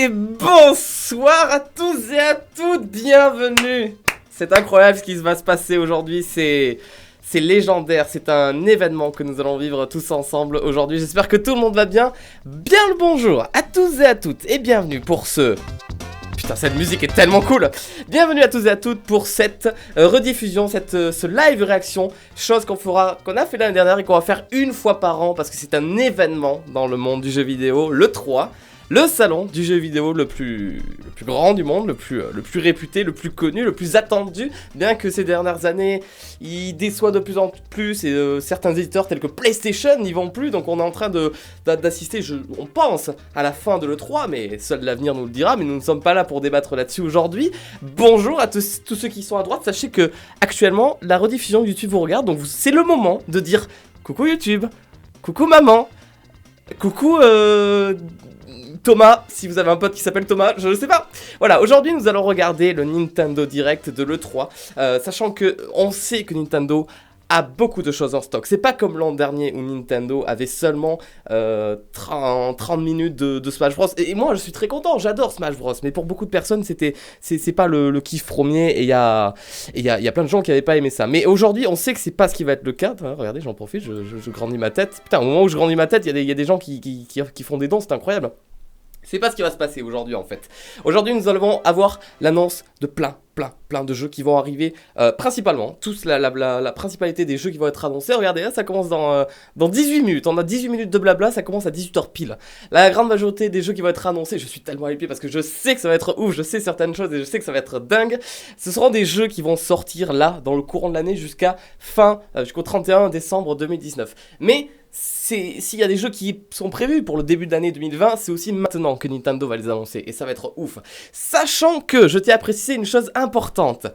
Et bonsoir à tous et à toutes, bienvenue. C'est incroyable ce qui va se passer aujourd'hui, c'est légendaire, c'est un événement que nous allons vivre tous ensemble aujourd'hui. J'espère que tout le monde va bien. Bien le bonjour à tous et à toutes et bienvenue pour ce... Putain, cette musique est tellement cool. Bienvenue à tous et à toutes pour cette rediffusion, ce live réaction, chose qu'on a fait l'année dernière et qu'on va faire une fois par an parce que c'est un événement dans le monde du jeu vidéo, le 3. Le salon du jeu vidéo le plus grand du monde, le plus réputé, le plus connu, le plus attendu, bien que ces dernières années, il déçoit de plus en plus et certains éditeurs tels que PlayStation n'y vont plus, donc on est en train d'assister, on pense, à la fin de l'E3, mais seul l'avenir nous le dira, mais nous ne sommes pas là pour débattre là-dessus aujourd'hui. Bonjour à tous ceux qui sont à droite, sachez que actuellement, la rediffusion YouTube vous regarde, donc c'est le moment de dire coucou YouTube, coucou maman, coucou Thomas, si vous avez un pote qui s'appelle Thomas, je ne sais pas. Voilà, aujourd'hui nous allons regarder le Nintendo Direct de l'E3, sachant que on sait que Nintendo a beaucoup de choses en stock. C'est pas comme l'an dernier où Nintendo avait seulement 30 minutes de Smash Bros. Et moi je suis très content, j'adore Smash Bros. Mais pour beaucoup de personnes c'est pas le kiff premier et il y a plein de gens qui avaient pas aimé ça. Mais aujourd'hui on sait que c'est pas ce qui va être le cas. Regardez, j'en profite, je grandis ma tête. Putain, au moment où je grandis ma tête, il y a des gens qui font des dons, c'est incroyable. C'est pas ce qui va se passer aujourd'hui en fait. Aujourd'hui nous allons avoir l'annonce de plein de jeux qui vont arriver, principalement, tous la principalité des jeux qui vont être annoncés. Regardez là, ça commence dans 18 minutes, on a 18 minutes de blabla, ça commence à 18h pile. La grande majorité des jeux qui vont être annoncés, je suis tellement hypé parce que je sais que ça va être ouf, je sais certaines choses et je sais que ça va être dingue. Ce seront des jeux qui vont sortir là, dans le courant de l'année jusqu'au 31 décembre 2019. Mais s'il y a des jeux qui sont prévus pour le début de l'année 2020, c'est aussi maintenant que Nintendo va les annoncer et ça va être ouf. Sachant que, je tiens à préciser une chose importante.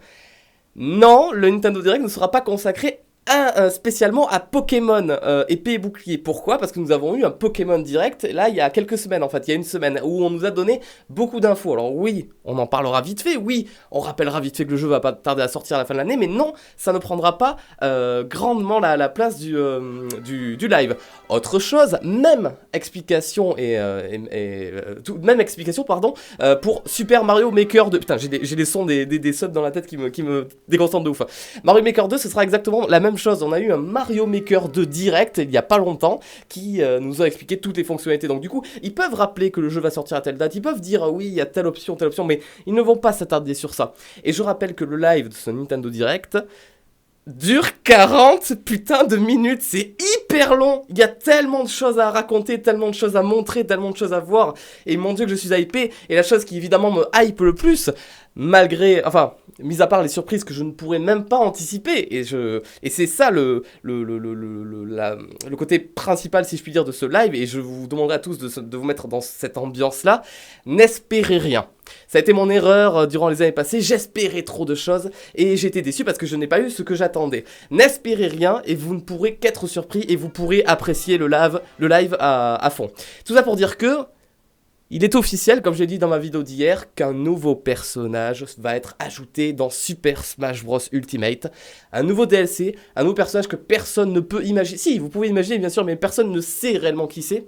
Non, le Nintendo Direct ne sera pas consacré spécialement à Pokémon épée et bouclier. Pourquoi ? Parce que nous avons eu un Pokémon Direct, là il y a quelques semaines en fait, il y a une semaine, où on nous a donné beaucoup d'infos. Alors oui, on en parlera vite fait, oui, on rappellera vite fait que le jeu va pas tarder à sortir à la fin de l'année, mais non, ça ne prendra pas grandement la place du live. Autre chose, même explication pour Super Mario Maker 2. Putain, j'ai les sons des subs dans la tête qui me déconcentrent de ouf. Mario Maker 2, ce sera exactement la même chose. On a eu un Mario Maker 2 direct il y a pas longtemps qui nous a expliqué toutes les fonctionnalités. Donc du coup, ils peuvent rappeler que le jeu va sortir à telle date, ils peuvent dire oui, il y a telle option, mais ils ne vont pas s'attarder sur ça. Et je rappelle que le live de ce Nintendo Direct dure 40 putain de minutes, c'est hyper long. Il y a tellement de choses à raconter, tellement de choses à montrer, tellement de choses à voir. Et mon dieu que je suis hypé. Et la chose qui évidemment me hype le plus, mis à part les surprises que je ne pourrais même pas anticiper, et c'est ça le côté principal, si je puis dire, de ce live, et je vous demanderai à tous de vous mettre dans cette ambiance-là, n'espérez rien. Ça a été mon erreur durant les années passées, j'espérais trop de choses, et j'ai été déçu parce que je n'ai pas eu ce que j'attendais. N'espérez rien, et vous ne pourrez qu'être surpris, et vous pourrez apprécier le live à fond. Tout ça pour dire que il est officiel, comme je l'ai dit dans ma vidéo d'hier, qu'un nouveau personnage va être ajouté dans Super Smash Bros Ultimate. Un nouveau DLC, un nouveau personnage que personne ne peut imaginer. Si, vous pouvez imaginer bien sûr, mais personne ne sait réellement qui c'est.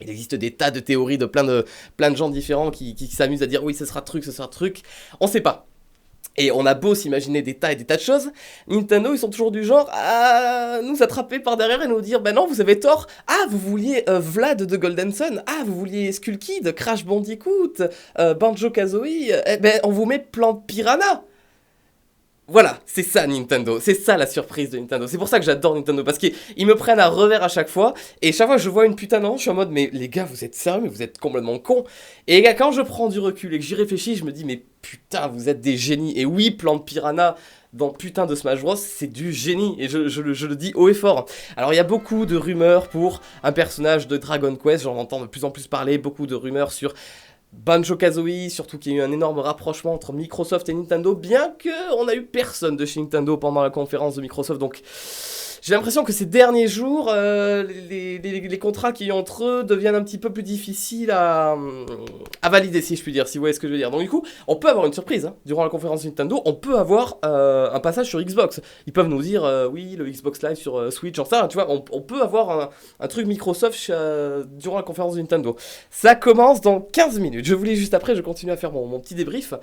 Il existe des tas de théories de plein de gens différents qui s'amusent à dire oui, ce sera truc. On sait pas. Et on a beau s'imaginer des tas et des tas de choses, Nintendo, ils sont toujours du genre à nous attraper par derrière et nous dire ben non, vous avez tort. Ah, vous vouliez Vlad de Golden Sun. Ah, vous vouliez Skull Kid, Crash Bandicoot, Banjo-Kazooie. Eh ben, on vous met Plante Piranha. Voilà, c'est ça Nintendo, c'est ça la surprise de Nintendo, c'est pour ça que j'adore Nintendo, parce qu'ils me prennent à revers à chaque fois, et chaque fois que je vois une putain d'annonce, je suis en mode, mais les gars, vous êtes sérieux, mais vous êtes complètement cons. Et les gars, quand je prends du recul et que j'y réfléchis, je me dis, mais putain, vous êtes des génies, et oui, Plante Piranha dans putain de Smash Bros, c'est du génie, et je le dis haut et fort. Alors il y a beaucoup de rumeurs pour un personnage de Dragon Quest, j'en entends de plus en plus parler, beaucoup de rumeurs sur Banjo-Kazooie, surtout qu'il y a eu un énorme rapprochement entre Microsoft et Nintendo, bien qu'on a eu personne de chez Nintendo pendant la conférence de Microsoft, donc J'ai l'impression que ces derniers jours, les contrats qu'il y a entre eux deviennent un petit peu plus difficiles à valider, si je puis dire, si vous voyez ce que je veux dire. Donc du coup, on peut avoir une surprise, hein. Durant la conférence Nintendo, on peut avoir un passage sur Xbox. Ils peuvent nous dire, oui, le Xbox Live sur Switch, genre ça, tu vois, on peut avoir un truc Microsoft durant la conférence Nintendo. Ça commence dans 15 minutes. Je voulais juste après, je continue à faire mon petit débrief.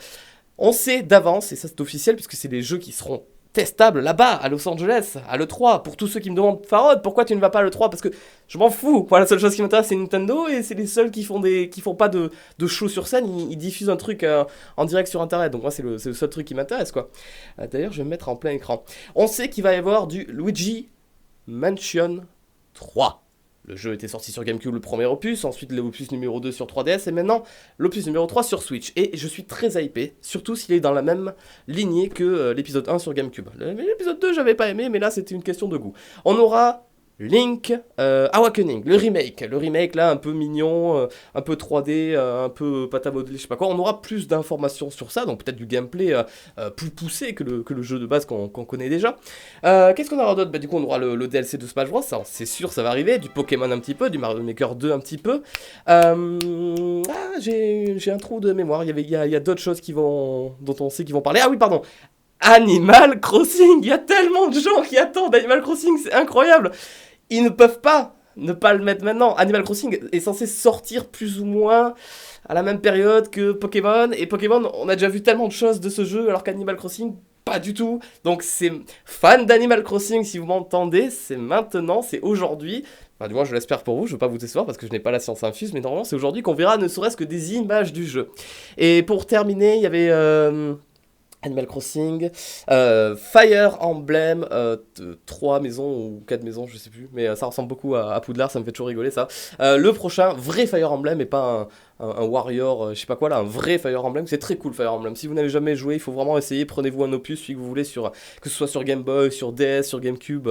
On sait d'avance, et ça c'est officiel, puisque c'est des jeux qui seront testables là-bas, à Los Angeles, à l'E3. Pour tous ceux qui me demandent, Farod, pourquoi tu ne vas pas à l'E3? Parce que je m'en fous. Voilà, la seule chose qui m'intéresse, c'est Nintendo, et c'est les seuls qui font pas de show sur scène. Ils diffusent un truc en direct sur Internet. Donc moi, c'est le seul truc qui m'intéresse, quoi. D'ailleurs, je vais me mettre en plein écran. On sait qu'il va y avoir du Luigi Mansion 3. Le jeu était sorti sur GameCube, le premier opus, ensuite l'opus numéro 2 sur 3DS, et maintenant l'opus numéro 3 sur Switch. Et je suis très hypé, surtout s'il est dans la même lignée que l'épisode 1 sur GameCube. L'épisode 2, j'avais pas aimé, mais là, c'était une question de goût. On aura Link Awakening, le remake là, un peu mignon, un peu 3D, un peu pâte à modeler, je sais pas quoi. On aura plus d'informations sur ça, donc peut-être du gameplay plus poussé que le jeu de base qu'on connaît déjà. Qu'est-ce qu'on aura d'autre? Bah, du coup, on aura le DLC de Smash Bros, ça, c'est sûr, ça va arriver, du Pokémon un petit peu, du Mario Maker 2 un petit peu. J'ai un trou de mémoire, il y a d'autres choses dont on sait qu'ils vont parler. Ah oui, pardon, Animal Crossing, il y a tellement de gens qui attendent Animal Crossing, c'est incroyable. Ils ne peuvent pas ne pas le mettre maintenant. Animal Crossing est censé sortir plus ou moins à la même période que Pokémon. Et Pokémon, on a déjà vu tellement de choses de ce jeu, alors qu'Animal Crossing, pas du tout. Donc c'est fan d'Animal Crossing, si vous m'entendez, c'est maintenant, c'est aujourd'hui. Enfin, du moins, je l'espère pour vous, je veux pas vous décevoir parce que je n'ai pas la science infuse, mais normalement, c'est aujourd'hui qu'on verra ne serait-ce que des images du jeu. Et pour terminer, il y avait... Animal Crossing, Fire Emblem, 3 maisons ou 4 maisons, je sais plus, mais ça ressemble beaucoup à Poudlard, ça me fait toujours rigoler ça. Le prochain, vrai Fire Emblem et pas un Warrior, je sais pas quoi là, un vrai Fire Emblem, c'est très cool Fire Emblem. Si vous n'avez jamais joué, il faut vraiment essayer, prenez-vous un opus, celui que vous voulez, que ce soit sur Game Boy, sur DS, sur GameCube,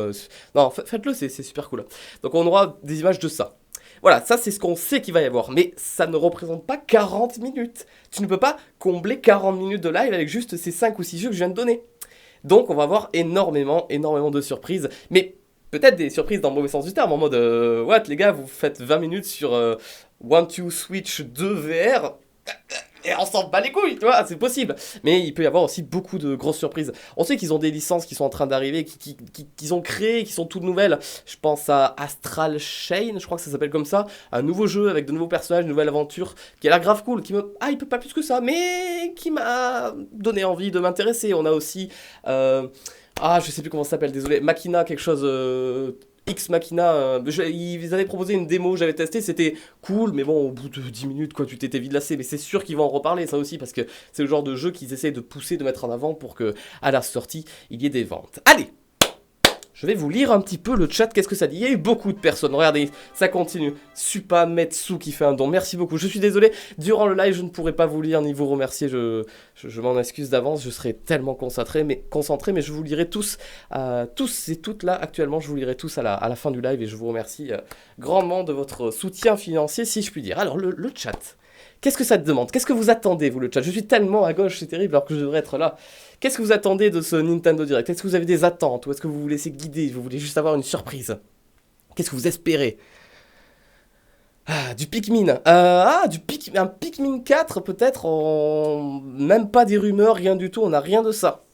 non, faites-le, c'est super cool. Donc on aura des images de ça. Voilà, ça c'est ce qu'on sait qu'il va y avoir, mais ça ne représente pas 40 minutes. Tu ne peux pas combler 40 minutes de live avec juste ces 5 ou 6 jeux que je viens de donner. Donc on va avoir énormément de surprises, mais peut-être des surprises dans le mauvais sens du terme, en mode what les gars, vous faites 20 minutes sur One to Switch 2 VR et on s'en bat les couilles, tu vois, c'est possible. Mais il peut y avoir aussi beaucoup de grosses surprises. On sait qu'ils ont des licences qui sont en train d'arriver, qu'ils ont créées, qui sont toutes nouvelles. Je pense à Astral Chain, je crois que ça s'appelle comme ça. Un nouveau jeu avec de nouveaux personnages, une nouvelle aventure, qui a l'air grave cool, qui me hype pas plus que ça, mais qui m'a donné envie de m'intéresser. On a aussi... je sais plus comment ça s'appelle, désolé. Machina, quelque chose... X Machina, ils avaient proposé une démo, j'avais testé, c'était cool, mais bon, au bout de 10 minutes, quoi, tu t'étais vite lassé. Mais c'est sûr qu'ils vont en reparler, ça aussi, parce que c'est le genre de jeu qu'ils essayent de pousser, de mettre en avant pour que, à la sortie, il y ait des ventes. Allez! Je vais vous lire un petit peu le chat, qu'est-ce que ça dit? Il y a eu beaucoup de personnes, regardez, ça continue. Supa Metsu qui fait un don, merci beaucoup. Je suis désolé, durant le live, je ne pourrai pas vous lire ni vous remercier, je m'en excuse d'avance, je serai tellement concentré, mais je vous lirai tous et toutes là, actuellement, je vous lirai tous à la fin du live et je vous remercie grandement de votre soutien financier, si je puis dire. Alors, le chat, qu'est-ce que ça te demande? Qu'est-ce que vous attendez, vous, le chat? Je suis tellement à gauche, c'est terrible, alors que je devrais être là. Qu'est-ce que vous attendez de ce Nintendo Direct? Est-ce que vous avez des attentes? Ou est-ce que vous vous laissez guider? Vous voulez juste avoir une surprise? Qu'est-ce que vous espérez? Du Pikmin. Un Pikmin 4 peut-être. Même pas des rumeurs, rien du tout. On n'a rien de ça.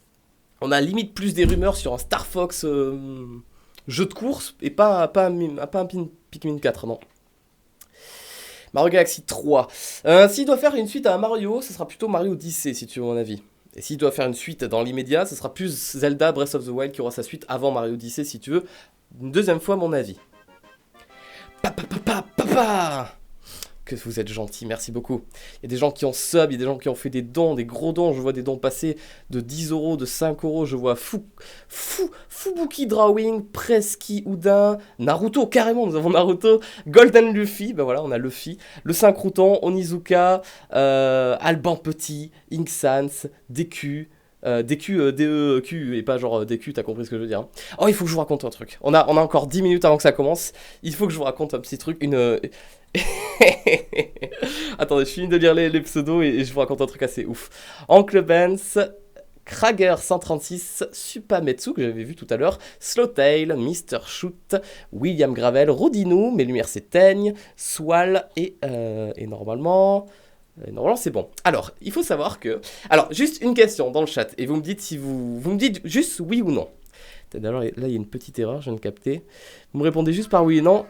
On a limite plus des rumeurs sur un Star Fox jeu de course et pas un Pikmin 4, non. Mario Galaxy 3. S'il doit faire une suite à un Mario, ce sera plutôt Mario Odyssey, si tu veux mon avis. Et s'il doit faire une suite dans l'immédiat, ce sera plus Zelda Breath of the Wild qui aura sa suite avant Mario Odyssey, si tu veux. Une deuxième fois, mon avis. Papa que vous êtes gentils, merci beaucoup. Il y a des gens qui ont sub, il y a des gens qui ont fait des dons, des gros dons. Je vois des dons passer de 10 euros, de 5 euros. Je vois Fubuki Drawing, Preski Oudin, Naruto, carrément, nous avons Naruto, Golden Luffy, ben voilà, on a Luffy, le Syncrouton, Onizuka, Alban Petit, Ink Sans, DQ. DQ, DEQ, et pas genre DQ, t'as compris ce que je veux dire. Hein. Oh, il faut que je vous raconte un truc. On a encore 10 minutes avant que ça commence. Il faut que je vous raconte un petit truc, Attendez, je finis de lire les pseudos et je vous raconte un truc assez ouf. Oncle Benz, Krager 136, Supametsu que j'avais vu tout à l'heure, Slowtail, Mr. Shoot, William Gravel, Rodinu, Mes lumières s'éteignent, Swal et normalement... Normalement c'est bon. Alors, il faut savoir que... Alors, juste une question dans le chat, et vous me dites si vous me dites juste oui ou non. D'ailleurs, là, il y a une petite erreur, je viens de capter. Vous me répondez juste par oui et non.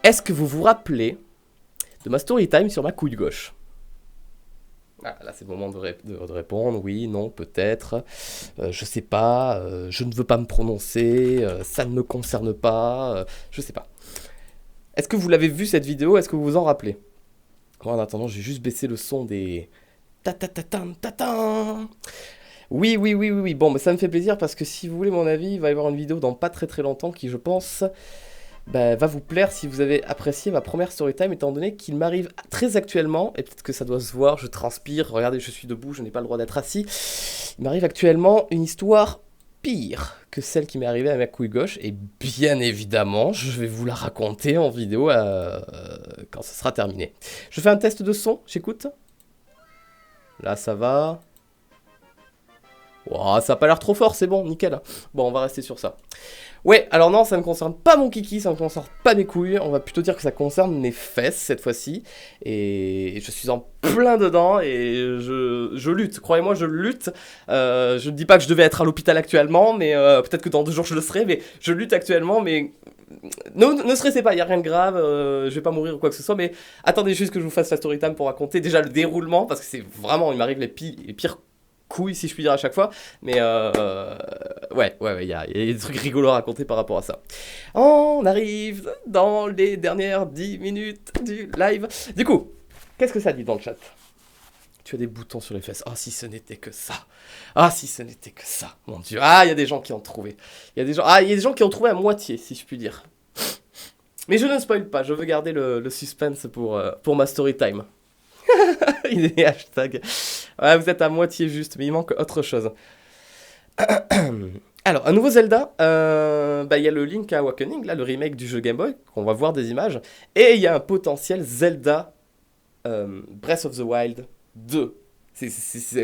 Est-ce que vous vous rappelez de ma story time sur ma couille gauche? Ah, là, c'est le moment de répondre. Oui, non, peut-être. Je sais pas. Je ne veux pas me prononcer. Ça ne me concerne pas. Je sais pas. Est-ce que vous l'avez vu cette vidéo? Est-ce que vous vous en rappelez? Bon, en attendant, j'ai juste baissé le son des... Ta-ta-ta-tan-ta-tan. Oui, oui, oui, oui, oui. Bon, mais ça me fait plaisir parce que si vous voulez mon avis, il va y avoir une vidéo dans pas très très longtemps qui, je pense, va vous plaire si vous avez apprécié ma première storytime, étant donné qu'il m'arrive très actuellement, et peut-être que ça doit se voir, je transpire, regardez, je suis debout, je n'ai pas le droit d'être assis. Il m'arrive actuellement une histoire pire que celle qui m'est arrivée à ma couille gauche, et bien évidemment, je vais vous la raconter en vidéo quand ce sera terminé. Je fais un test de son, j'écoute. Là, ça va. Wow, ça a pas l'air trop fort, c'est bon, nickel. Bon, on va rester sur ça. Ouais, alors non, ça ne concerne pas mon kiki, ça ne concerne pas mes couilles, on va plutôt dire que ça concerne mes fesses cette fois-ci. Et je suis en plein dedans et je lutte, croyez-moi, je lutte. Je ne dis pas que je devais être à l'hôpital actuellement, mais peut-être que dans 2 jours je le serai, mais je lutte actuellement, mais... Ne stressez pas, il n'y a rien de grave, je vais pas mourir ou quoi que ce soit, mais attendez juste que je vous fasse la story time pour raconter déjà le déroulement, parce que c'est vraiment, il m'arrive les pires couilles, si je puis dire, à chaque fois. Mais ouais, il y a des trucs rigolos à raconter par rapport à ça. On arrive dans les dernières 10 minutes du live. Du coup, qu'est-ce que ça dit dans le chat? Tu as des boutons sur les fesses. Ah, si ce n'était que ça. Ah, si ce n'était que ça. Mon Dieu. Ah, il y a des gens qui ont trouvé. Il y a des gens qui ont trouvé à moitié, si je puis dire. Mais je ne spoil pas. Je veux garder le suspense pour ma story time. Il est hashtag. Ouais, vous êtes à moitié juste, mais il manque autre chose. Alors, un nouveau Zelda. Il y a le Link Awakening, là, le remake du jeu Game Boy, qu'on va voir des images. Et il y a un potentiel Zelda Breath of the Wild 2.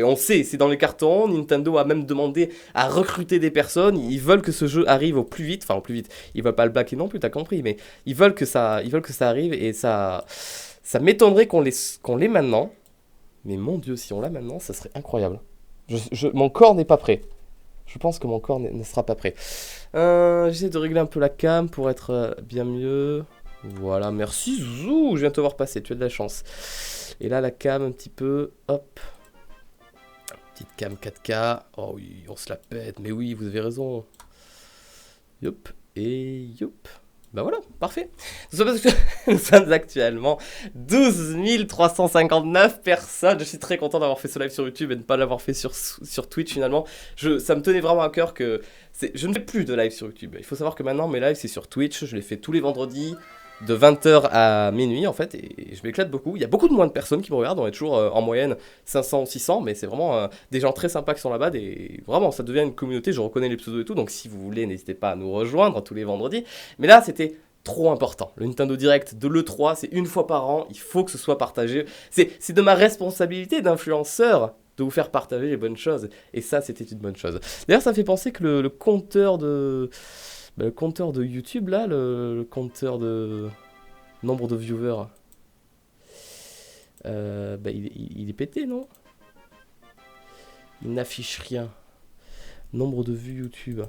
On sait, c'est dans les cartons. Nintendo a même demandé à recruter des personnes. Ils veulent que ce jeu arrive au plus vite. Enfin, au plus vite. Ils veulent pas le backer non plus, t'as compris. Mais ils veulent que ça arrive. Et ça m'étonnerait qu'on l'ait maintenant. Mais mon Dieu, si on l'a maintenant, ça serait incroyable. Mon corps n'est pas prêt. Je pense que mon corps ne sera pas prêt. J'essaie de régler un peu la cam pour être bien mieux. Voilà, merci Zouzou, je viens de te voir passer, tu as de la chance. Et là, la cam un petit peu, hop. Petite cam 4K. Oh oui, on se la pète, mais oui, vous avez raison. Youp, et youp. Bah voilà, parfait. Nous sommes actuellement 12 359 personnes. Je suis très content d'avoir fait ce live sur YouTube et de ne pas l'avoir fait sur Twitch finalement. Ça me tenait vraiment à cœur que... Je ne fais plus de live sur YouTube. Il faut savoir que maintenant mes lives c'est sur Twitch. Je les fais tous les vendredis de 20h à minuit en fait. Et je m'éclate beaucoup. Il y a beaucoup de moins de personnes qui me regardent. On est toujours en moyenne 500 ou 600. Mais c'est vraiment des gens très sympas qui sont là-bas. Et vraiment, ça devient une communauté. Je reconnais les pseudos et tout. Donc si vous voulez, n'hésitez pas à nous rejoindre tous les vendredis. Mais là, c'était trop important. Le Nintendo Direct de l'E3, c'est une fois par an, il faut que ce soit partagé. C'est de ma responsabilité d'influenceur de vous faire partager les bonnes choses. Et ça, c'était une bonne chose. D'ailleurs, ça me fait penser que le compteur de... le compteur de YouTube, là, le compteur de nombre de viewers, il est pété, non? Il n'affiche rien. Nombre de vues YouTube.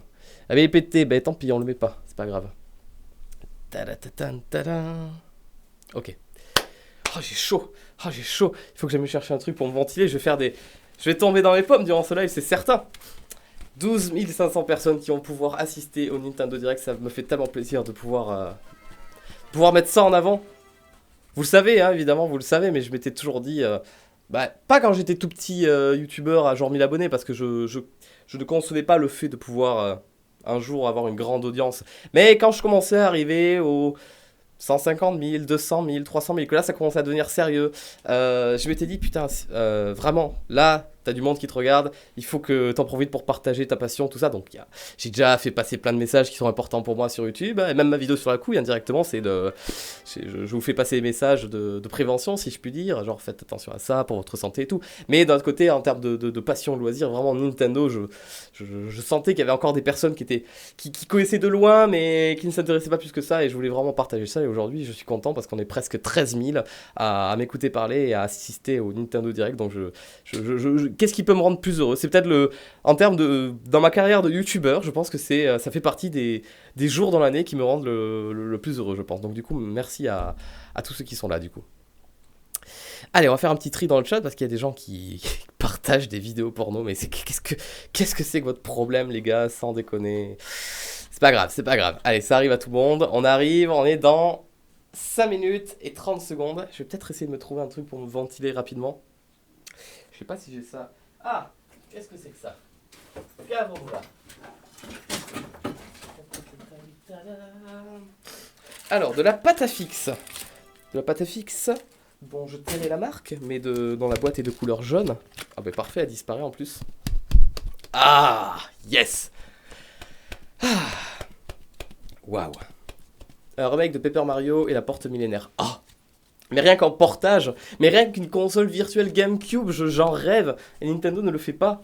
Ah, mais il est pété, tant pis, on le met pas, c'est pas grave. Ok. Oh, j'ai chaud. Il faut que j'aille me chercher un truc pour me ventiler. Je vais tomber dans les pommes durant ce live, c'est certain. 12 500 personnes qui vont pouvoir assister au Nintendo Direct. Ça me fait tellement plaisir de pouvoir mettre ça en avant. Vous le savez, hein, évidemment, vous le savez, mais je m'étais toujours dit... pas quand j'étais tout petit youtubeur à genre 1000 abonnés, parce que je ne concevais pas le fait de pouvoir... un jour avoir une grande audience. Mais quand je commençais à arriver aux 150 000, 200 000, 300 000, que là ça commençait à devenir sérieux, je m'étais dit putain, vraiment, là, t'as du monde qui te regarde, il faut que t'en profites pour partager ta passion, tout ça. Donc j'ai déjà fait passer plein de messages qui sont importants pour moi sur YouTube, et même ma vidéo sur la couille, indirectement, je vous fais passer des messages de prévention, si je puis dire, genre faites attention à ça pour votre santé et tout. Mais d'un autre côté, en termes de passion, loisir, vraiment Nintendo, je sentais qu'il y avait encore des personnes qui connaissaient de loin, mais qui ne s'intéressaient pas plus que ça, et je voulais vraiment partager ça. Et aujourd'hui, je suis content parce qu'on est presque 13 000 à m'écouter parler et à assister au Nintendo Direct. Donc qu'est-ce qui peut me rendre plus heureux? C'est peut-être en termes dans ma carrière de YouTuber, je pense que ça fait partie des jours dans l'année qui me rendent le plus heureux, je pense. Donc du coup, merci à tous ceux qui sont là, du coup. Allez, on va faire un petit tri dans le chat parce qu'il y a des gens qui partagent des vidéos porno, mais qu'est-ce que c'est que votre problème, les gars, sans déconner? C'est pas grave, c'est pas grave. Allez, ça arrive à tout le monde. On est dans 5 minutes et 30 secondes. Je vais peut-être essayer de me trouver un truc pour me ventiler rapidement. Je sais pas si j'ai ça. Ah, qu'est-ce que c'est que ça? Qu'avons-nous là? Alors, de la pâte à fixe. De la pâte à fixe dont je tairai la marque, mais dans la boîte est de couleur jaune. Ah bah parfait, elle disparaît en plus. Ah, yes. Waouh. Un remake de Paper Mario et la porte millénaire. Ah, mais rien qu'en portage, mais rien qu'une console virtuelle GameCube, j'en rêve. Et Nintendo ne le fait pas.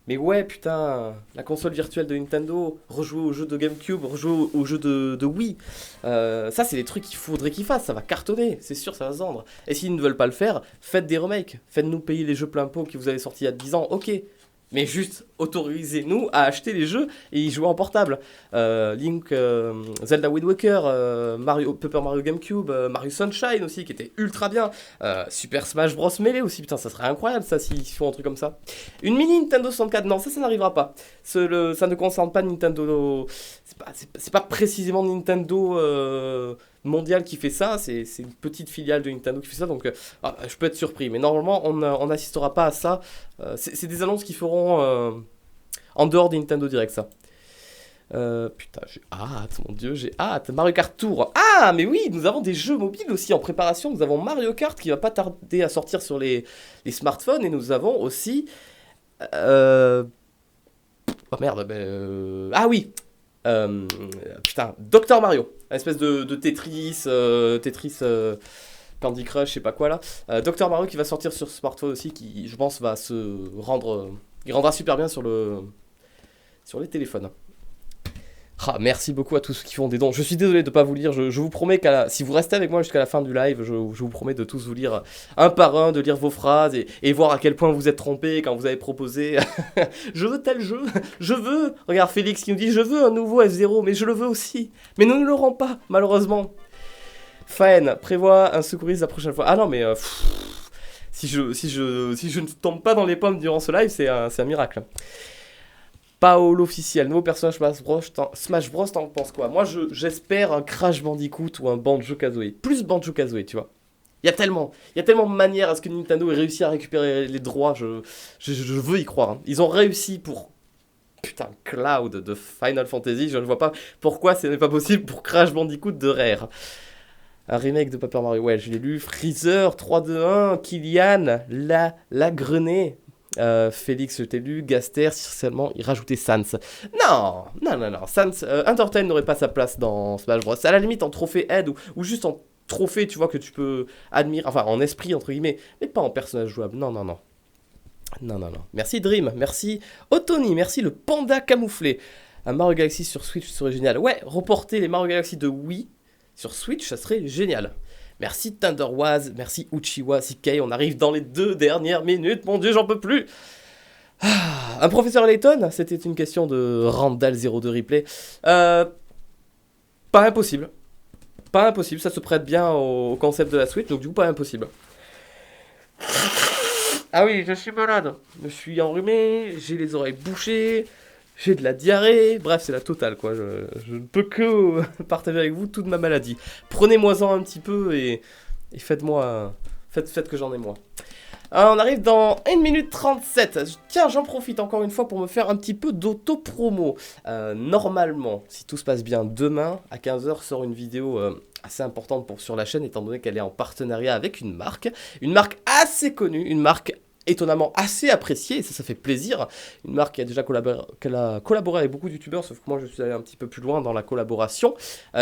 Mais ouais, putain, la console virtuelle de Nintendo, rejouer aux jeux de GameCube, rejouer aux jeux de Wii. Ça, c'est des trucs qu'il faudrait qu'ils fassent, ça va cartonner, c'est sûr, ça va se vendre. Et s'ils ne veulent pas le faire, faites des remakes. Faites-nous payer les jeux plein pot que vous avez sortis il y a 10 ans, ok. Mais juste, autorisez-nous à acheter les jeux et y jouer en portable. Link, Zelda Wind Waker, Paper Mario GameCube, Mario Sunshine aussi, qui était ultra bien. Super Smash Bros Melee aussi, putain, ça serait incroyable ça s'ils font un truc comme ça. Une mini Nintendo 64, non, ça n'arrivera pas. Ça ne concerne pas Nintendo. C'est pas précisément Nintendo mondial qui fait ça, c'est une petite filiale de Nintendo qui fait ça, donc je peux être surpris. Mais normalement, on n'assistera pas à ça. C'est des annonces qu'ils feront en dehors des Nintendo Direct, ça. Putain, j'ai hâte, mon dieu, j'ai hâte. Mario Kart Tour. Ah, mais oui, nous avons des jeux mobiles aussi en préparation. Nous avons Mario Kart qui va pas tarder à sortir sur les smartphones. Et nous avons aussi... Oh merde, ah oui, putain, Dr Mario. Une espèce de Tetris, Candy Crush, je sais pas quoi là. Dr Mario qui va sortir sur smartphone aussi, qui je pense va il rendra super bien sur les téléphones. Ah, merci beaucoup à tous ceux qui font des dons. Je suis désolé de ne pas vous lire. Je vous promets si vous restez avec moi jusqu'à la fin du live, je vous promets de tous vous lire un par un, de lire vos phrases et voir à quel point vous êtes trompés quand vous avez proposé je veux tel jeu, je veux. Regarde Félix qui nous dit je veux un nouveau F0, mais je le veux aussi. Mais nous ne l'aurons pas, malheureusement. Fan, prévois un secouriste la prochaine fois. Ah non, mais si je ne tombe pas dans les pommes durant ce live, c'est un miracle. Paolo officiel, nouveau personnage Smash Bros, t'en penses quoi? Moi, j'espère un Crash Bandicoot ou un Banjo-Kazooie. Plus Banjo-Kazooie, tu vois. Il y a tellement de manières à ce que Nintendo ait réussi à récupérer les droits, je veux y croire. Hein. Ils ont réussi pour... Putain, Cloud de Final Fantasy, je ne vois pas pourquoi ce n'est pas possible pour Crash Bandicoot de Rare. Un remake de Paper Mario, ouais, je l'ai lu. Freezer, 3-2-1, Kylian, la Grenée. Félix, je t'ai lu. Gaster, seulement il rajoutait Sans. Non. Sans, Undertale n'aurait pas sa place dans Smash Bros. À la limite en trophée aide ou juste en trophée, tu vois, que tu peux admirer, enfin en esprit entre guillemets, mais pas en personnage jouable. Non. Merci Dream, merci Otoni, merci le panda camouflé. Un Mario Galaxy sur Switch serait génial. Ouais, reporter les Mario Galaxy de Wii sur Switch, ça serait génial. Merci Thunderwaz, merci Uchiwa CK, on arrive dans les 2 dernières minutes, mon dieu, j'en peux plus. Un professeur Layton, c'était une question de Randall02 Replay. Pas impossible, ça se prête bien au concept de la Switch, donc du coup pas impossible. Ah oui, je suis malade, je suis enrhumé, j'ai les oreilles bouchées, j'ai de la diarrhée, bref, c'est la totale, quoi. Je ne peux que partager avec vous toute ma maladie. Prenez-moi-en un petit peu et faites-moi... Faites que j'en ai moi. Alors, on arrive dans 1 minute 37. Tiens, j'en profite encore une fois pour me faire un petit peu d'auto-promo. Normalement, si tout se passe bien, demain, à 15h, sort une vidéo assez importante sur la chaîne, étant donné qu'elle est en partenariat avec une marque assez connue, une marque étonnamment assez appréciée, et ça fait plaisir. Une marque qui a déjà collaboré avec beaucoup de youtubeurs, sauf que moi je suis allé un petit peu plus loin dans la collaboration.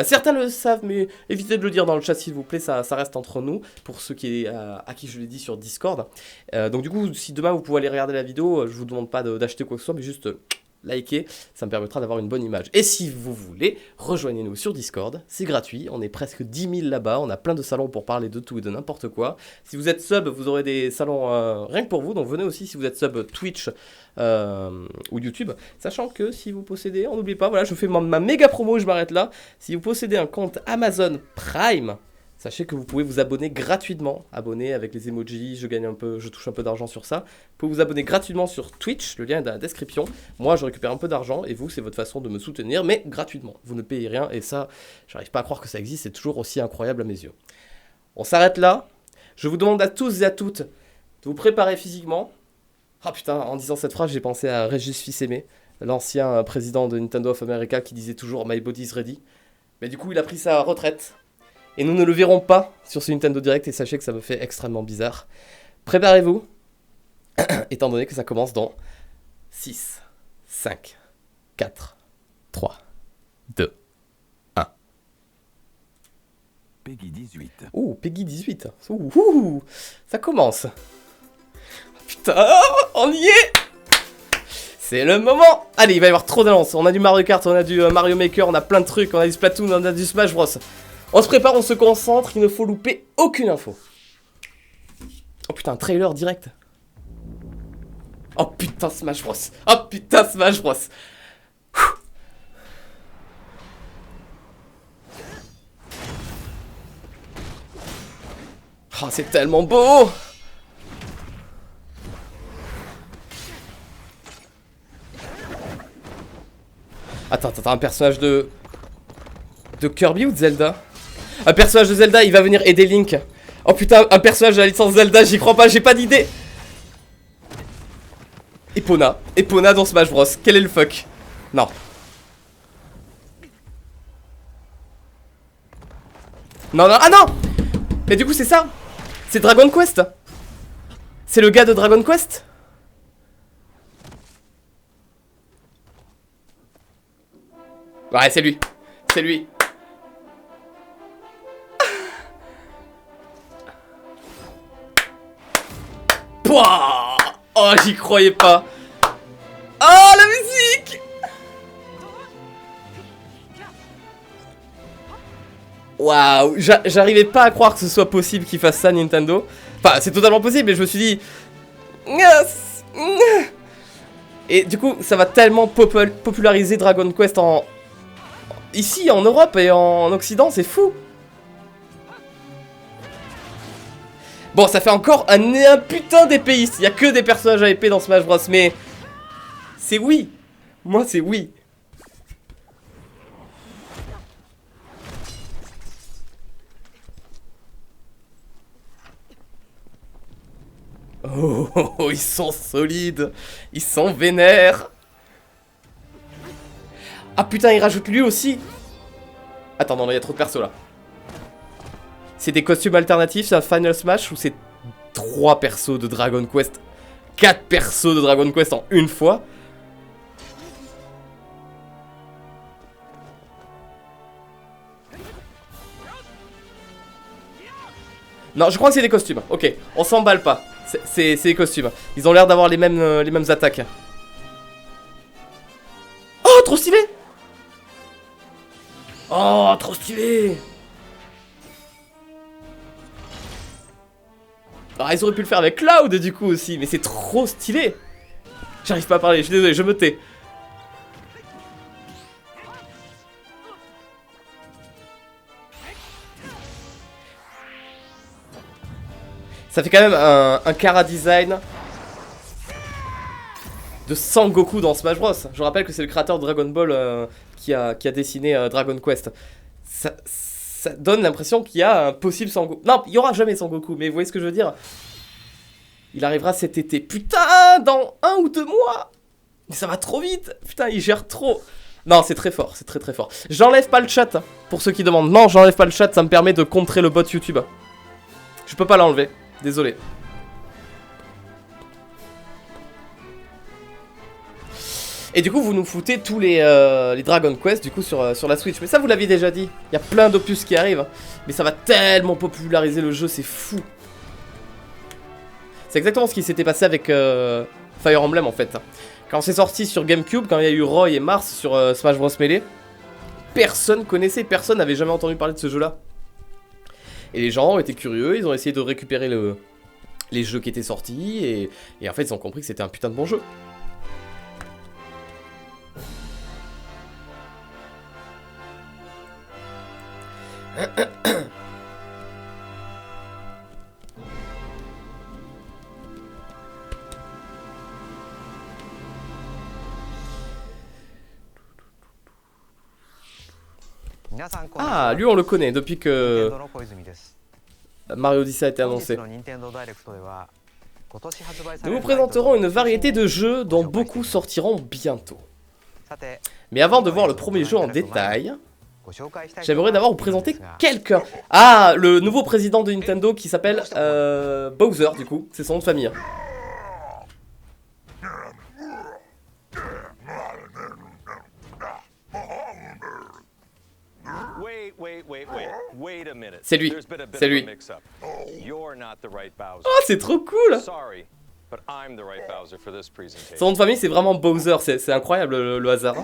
Certains le savent, mais évitez de le dire dans le chat s'il vous plaît, ça reste entre nous, pour ceux à qui je l'ai dit sur Discord. Donc du coup, si demain vous pouvez aller regarder la vidéo, je vous demande pas d'acheter quoi que ce soit, mais juste... likez, ça me permettra d'avoir une bonne image. Et si vous voulez, rejoignez-nous sur Discord, c'est gratuit, on est presque 10 000 là-bas, on a plein de salons pour parler de tout et de n'importe quoi. Si vous êtes sub, vous aurez des salons rien que pour vous, donc venez aussi si vous êtes sub Twitch ou YouTube, sachant que si vous possédez, on n'oublie pas, voilà, je fais ma méga promo, je m'arrête là, si vous possédez un compte Amazon Prime, sachez que vous pouvez vous abonner gratuitement, abonner avec les emojis, je touche un peu d'argent sur ça. Vous pouvez vous abonner gratuitement sur Twitch, le lien est dans la description. Moi, je récupère un peu d'argent et vous, c'est votre façon de me soutenir, mais gratuitement. Vous ne payez rien et ça, j'arrive pas à croire que ça existe, c'est toujours aussi incroyable à mes yeux. On s'arrête là. Je vous demande à tous et à toutes de vous préparer physiquement. Ah putain, en disant cette phrase, j'ai pensé à Régis Fils-Aimé, l'ancien président de Nintendo of America qui disait toujours « My body is ready ». Mais du coup, il a pris sa retraite. Et nous ne le verrons pas sur ce Nintendo Direct et sachez que ça me fait extrêmement bizarre. Préparez-vous, étant donné que ça commence dans 6, 5, 4, 3, 2, 1. Peggy 18. Ouh, Peggy 18. Ouh, ça commence. Putain, on y est. C'est le moment. Allez, il va y avoir trop d'annonces. On a du Mario Kart, on a du Mario Maker, on a plein de trucs, on a du Splatoon, on a du Smash Bros. On se prépare, on se concentre, il ne faut louper aucune info. Oh putain, un trailer direct. Oh putain, Smash Bros. Oh putain, Smash Bros. Oh, c'est tellement beau. Attends, un personnage de Kirby ou de Zelda? Un personnage de Zelda, il va venir aider Link. Oh putain, un personnage de la licence Zelda, j'y crois pas, j'ai pas d'idée. Epona dans Smash Bros. Quel est le fuck? Non. Non, ah non. Mais du coup c'est ça. C'est Dragon Quest. C'est le gars de Dragon Quest. Ouais, c'est lui. C'est lui. Pouah. Oh, j'y croyais pas. Oh, la musique. Waouh, j'arrivais pas à croire que ce soit possible qu'ils fassent ça, Nintendo. Enfin, c'est totalement possible, mais je me suis dit... Yes. Et du coup, ça va tellement populariser Dragon Quest ici, en Europe et en Occident, c'est fou. Bon, ça fait encore un putain d'épéiste. Il y a que des personnages à épée dans Smash Bros, mais... c'est oui. Moi, c'est oui. Oh, ils sont solides. Ils sont vénères. Ah putain, il rajoute lui aussi. Attends, non, il y a trop de persos là. C'est des costumes alternatifs, c'est un Final Smash ou c'est 3 persos de Dragon Quest? 4 persos de Dragon Quest en une fois? Non, je crois que c'est des costumes. Ok, on s'emballe pas. C'est des costumes. Ils ont l'air d'avoir les mêmes attaques. Oh, trop stylé! Oh, trop stylé! Alors, ils auraient pu le faire avec Cloud du coup aussi, mais c'est trop stylé! J'arrive pas à parler, je suis désolé, je me tais. Ça fait quand même un Kara design de Sangoku dans Smash Bros. Je rappelle que c'est le créateur de Dragon Ball qui a dessiné Dragon Quest. Ça donne l'impression qu'il y a un possible Sangoku. Non, il n'y aura jamais Sangoku, mais vous voyez ce que je veux dire? Il arrivera cet été. Putain, dans 1 ou 2 mois. Mais ça va trop vite. Putain, il gère trop. Non, c'est très fort, c'est très très fort. J'enlève pas le chat, hein, pour ceux qui demandent. Non, j'enlève pas le chat, ça me permet de contrer le bot YouTube. Je peux pas l'enlever, désolé. Et du coup, vous nous foutez tous les Dragon Quest du coup sur la Switch. Mais ça, vous l'aviez déjà dit. Il y a plein d'opus qui arrivent. Mais ça va tellement populariser le jeu, c'est fou. C'est exactement ce qui s'était passé avec Fire Emblem en fait. Quand c'est sorti sur GameCube, quand il y a eu Roy et Mars sur Smash Bros Melee, personne connaissait, personne n'avait jamais entendu parler de ce jeu-là. Et les gens étaient curieux, ils ont essayé de récupérer les jeux qui étaient sortis, et en fait ils ont compris que c'était un putain de bon jeu. Ah, lui on le connaît depuis que Mario Odyssey a été annoncé. Nous vous présenterons une variété de jeux dont beaucoup sortiront bientôt. Mais avant de voir le premier jeu en détail, j'aimerais d'abord vous présenter quelqu'un. Ah, le nouveau président de Nintendo qui s'appelle Bowser du coup, c'est son nom de famille. C'est lui, c'est lui. Oh, c'est trop cool. Son nom de famille c'est vraiment Bowser, c'est incroyable le hasard.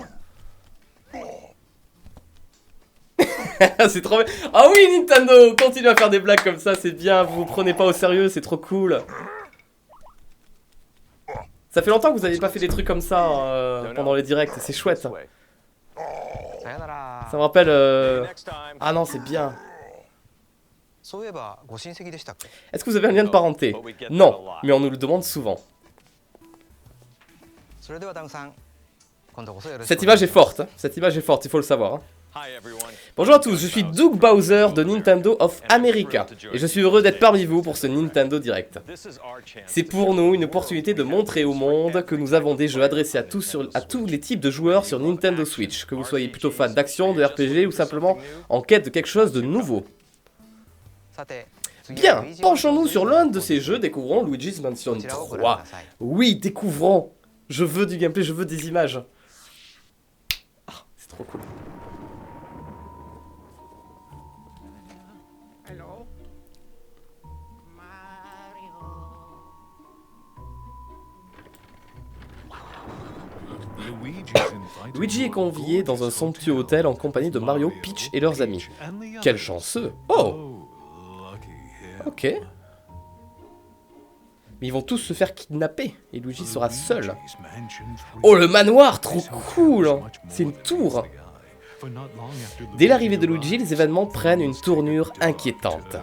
C'est trop bien. Ah oui Nintendo, continuez à faire des blagues comme ça, c'est bien, vous vous prenez pas au sérieux, c'est trop cool. Ça fait longtemps que vous n'avez pas fait des trucs comme ça pendant les directs, c'est chouette. Ça me rappelle... Ah non, c'est bien. Est-ce que vous avez un lien de parenté? Non, mais on nous le demande souvent. Cette image est forte, hein. Cette image est forte, il faut le savoir. Hein. Bonjour à tous, je suis Doug Bowser de Nintendo of America et je suis heureux d'être parmi vous pour ce Nintendo Direct. C'est pour nous une opportunité de montrer au monde que nous avons des jeux adressés à tous les types de joueurs sur Nintendo Switch, que vous soyez plutôt fan d'action, de RPG ou simplement en quête de quelque chose de nouveau. Bien, penchons-nous sur l'un de ces jeux, découvrons Luigi's Mansion 3. Oui, découvrons. Je veux du gameplay, je veux des images. Ah, c'est trop cool. Luigi est convié dans un somptueux hôtel en compagnie de Mario, Peach et leurs amis. Quel chanceux! Oh! Ok. Mais ils vont tous se faire kidnapper et Luigi sera seul. Oh le manoir, trop cool! C'est une tour! Dès l'arrivée de Luigi, les événements prennent une tournure inquiétante.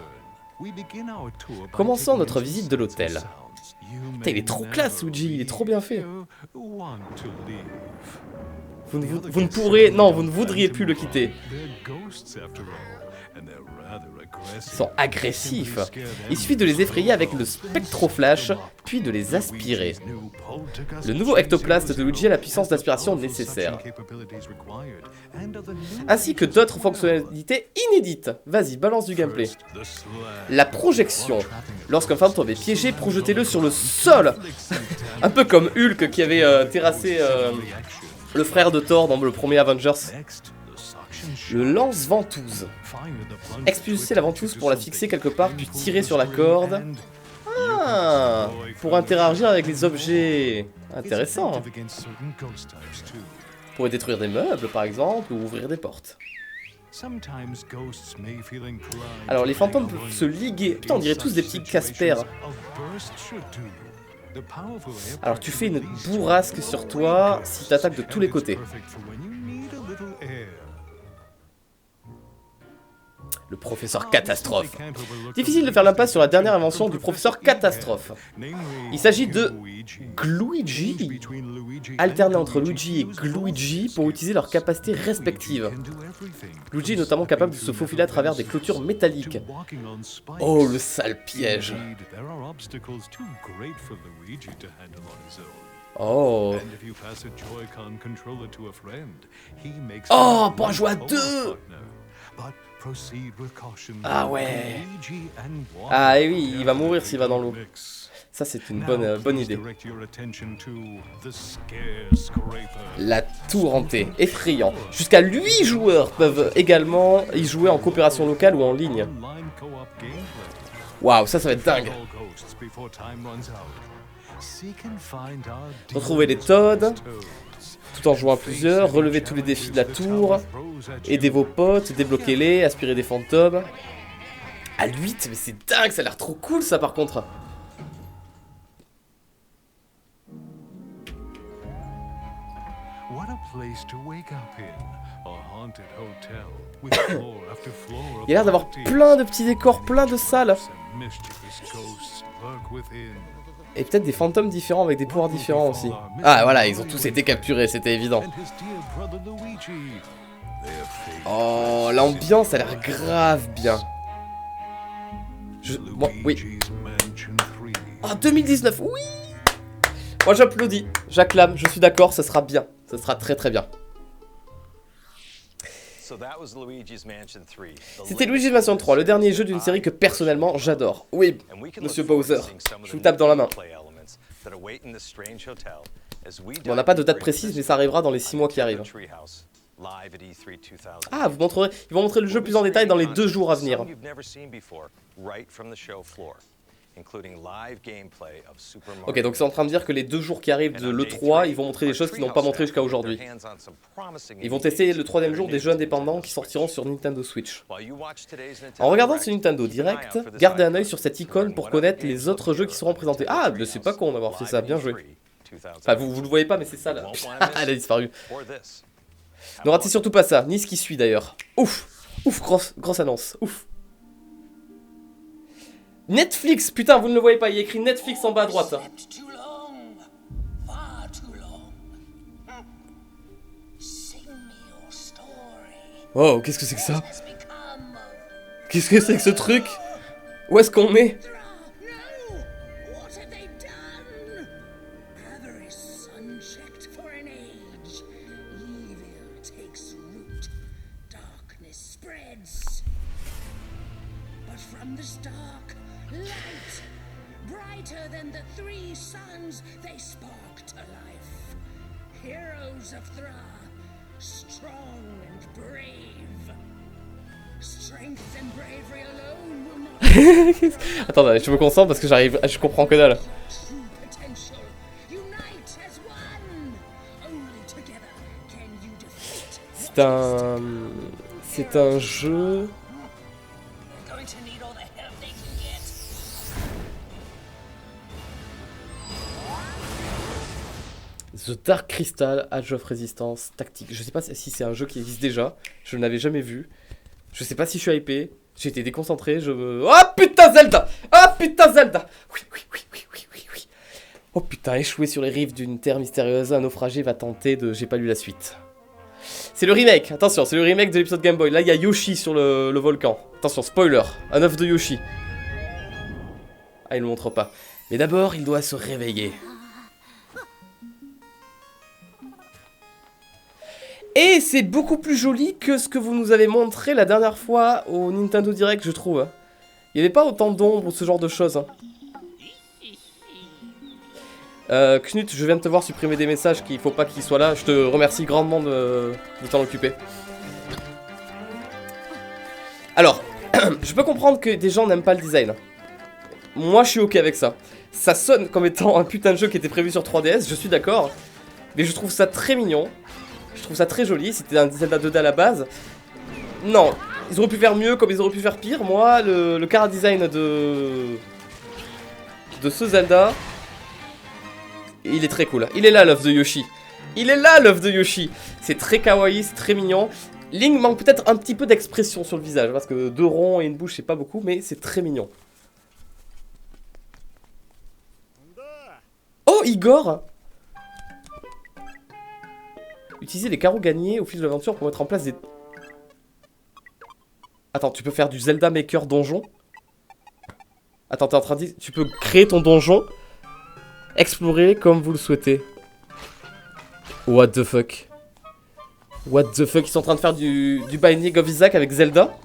Commençons notre visite de l'hôtel. Putain, il est trop classe Luigi, il est trop bien fait. Vous ne pourrez... Non, vous ne voudriez plus le quitter. Ils sont agressifs. Il suffit de les effrayer avec le Spectroflash, puis de les aspirer. Le nouveau ectoplast de Luigi a la puissance d'aspiration nécessaire. Ainsi que d'autres fonctionnalités inédites. Vas-y, balance du gameplay. La projection. Lorsqu'un fantôme est piégé, projetez-le sur le sol. Un peu comme Hulk qui avait terrassé le frère de Thor dans le premier Avengers. Le lance-ventouse. Expulsez la ventouse pour la fixer quelque part, puis tirer sur la corde. Ah, pour interagir avec les objets. Intéressant. Pour détruire des meubles, par exemple, ou ouvrir des portes. Alors, les fantômes peuvent se liguer. Putain, on dirait tous des petits Casper. Alors, tu fais une bourrasque sur toi si tu attaques de tous les côtés. Le professeur Catastrophe. Difficile de faire l'impasse sur la dernière invention du professeur Catastrophe. Il s'agit de Gluigi. Alterner entre Luigi et Gluigi pour utiliser leurs capacités respectives. Luigi est notamment capable de se faufiler à travers des clôtures métalliques. Oh, le sale piège. Oh. Oh, pour jouer à deux. Ah ouais. Ah et oui, il va mourir s'il va dans l'eau. Ça c'est une bonne idée. La tour hantée, effrayant. Jusqu'à 8 joueurs peuvent également y jouer en coopération locale ou en ligne. Waouh, ça va être dingue. Retrouver les Toads, tout en jouant à plusieurs, relever tous les défis de la tour, aider vos potes, débloquer-les, aspirer des fantômes. À 8, mais c'est dingue, ça a l'air trop cool ça par contre. Il a l'air d'avoir plein de petits décors, plein de salles. Et peut-être des fantômes différents avec des pouvoirs différents aussi. Ah voilà, ils ont tous été capturés, c'était évident. Oh, l'ambiance a l'air grave bien. Bon, oui. Oh, 2019, oui. Moi j'applaudis, j'acclame, je suis d'accord, ça sera bien. Ça sera très très bien. C'était Luigi's Mansion 3, le dernier jeu d'une série que personnellement j'adore. Oui, Monsieur Bowser, je vous tape dans la main. Bon, on n'a pas de date précise, mais ça arrivera dans les 6 mois qui arrivent. Ah, ils vont montrer le jeu plus en détail dans les 2 jours à venir. Ok, donc c'est en train de dire que les 2 jours qui arrivent de l'E3, ils vont montrer des choses qu'ils n'ont pas montrées jusqu'à aujourd'hui. Ils vont tester le 3e jour des jeux indépendants qui sortiront sur Nintendo Switch. En regardant ce Nintendo Direct, gardez un œil sur cette icône pour connaître les autres jeux qui seront présentés. Ah, mais c'est pas con d'avoir fait ça, bien joué. Enfin, vous le voyez pas, mais c'est ça là. Elle a disparu. Ne ratez surtout pas ça, ni ce qui suit d'ailleurs. Ouf, ouf, grosse annonce, ouf. Netflix, putain, vous ne le voyez pas, il y a écrit Netflix en bas à droite. Oh, qu'est-ce que c'est que ça? Qu'est-ce que c'est que ce truc? Où est-ce qu'on est? Heroes of Thra, strong and brave. Strength and bravery alone will not. Attends, je me concentre parce que je comprends que dalle. C'est un jeu. The Dark Crystal, Age of Resistance, tactique. Je sais pas si c'est un jeu qui existe déjà. Je ne l'avais jamais vu. Je sais pas si je suis hypé. J'ai été déconcentré. Oh putain, Zelda! Oh putain, Zelda! Oui. Oh putain, échoué sur les rives d'une terre mystérieuse, un naufragé va tenter de... J'ai pas lu la suite. C'est le remake, attention, c'est le remake de l'épisode Game Boy. Là, il y a Yoshi sur le volcan. Attention, spoiler, un œuf de Yoshi. Ah, il le montre pas. Mais d'abord, il doit se réveiller. Et c'est beaucoup plus joli que ce que vous nous avez montré la dernière fois au Nintendo Direct, je trouve. Il n'y avait pas autant d'ombre ou ce genre de choses. Knut, je viens de te voir supprimer des messages qu'il faut pas qu'ils soient là. Je te remercie grandement de t'en occuper. Alors, je peux comprendre que des gens n'aiment pas le design. Moi, je suis ok avec ça. Ça sonne comme étant un putain de jeu qui était prévu sur 3DS, je suis d'accord. Mais je trouve ça très mignon. Je trouve ça très joli, c'était un Zelda 2D à la base. Non, ils auraient pu faire mieux comme ils auraient pu faire pire. Moi, le chara-design de ce Zelda, il est très cool. Il est là, l'œuf de Yoshi. Il est là, l'œuf de Yoshi. C'est très kawaii, c'est très mignon. Link manque peut-être un petit peu d'expression sur le visage, parce que 2 ronds et une bouche, c'est pas beaucoup, mais c'est très mignon. Oh, Igor! Utiliser les carreaux gagnés au fil de l'aventure pour mettre en place des... Attends, tu peux faire du Zelda Maker donjon? Attends, t'es en train de dire... Tu peux créer ton donjon, explorer comme vous le souhaitez. What the fuck? What the fuck? Ils sont en train de faire du Binding of Isaac avec Zelda?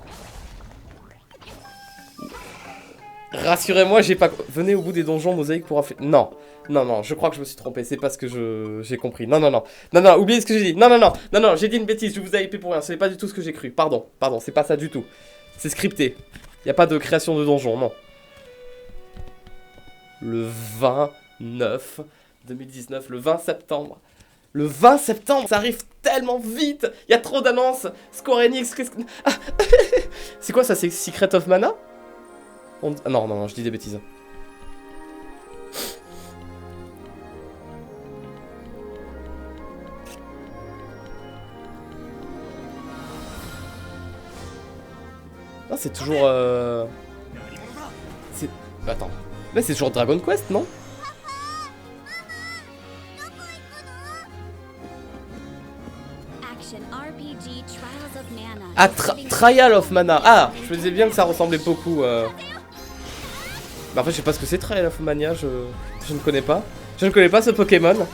Rassurez-moi, j'ai pas... Venez au bout des donjons, mosaïque pour affaire... Non. Non, non, je crois que je me suis trompé. C'est pas ce que j'ai compris. Non, non, non. Non, non, oubliez ce que j'ai dit. Non, non, non. Non, non, j'ai dit une bêtise. Je vous ai hypé pour rien. Ce n'est pas du tout ce que j'ai cru. Pardon. Pardon, c'est pas ça du tout. C'est scripté. Y a pas de création de donjon, non. Le 29 2019, le 20 septembre. Le 20 septembre, ça arrive tellement vite. Il y a trop d'annonces. Square Enix, qu'est-ce que... Ah. C'est quoi ça? C'est Secret of Mana? Ah, non, non, non, je dis des bêtises. Ah, c'est toujours... C'est... Attends. Là, c'est toujours Dragon Quest, non? Ah, Trial of Mana. Ah, je me disais bien que ça ressemblait beaucoup. Bah, en fait, je sais pas ce que c'est Trial of Mania, je ne connais pas. Je ne connais pas ce Pokémon.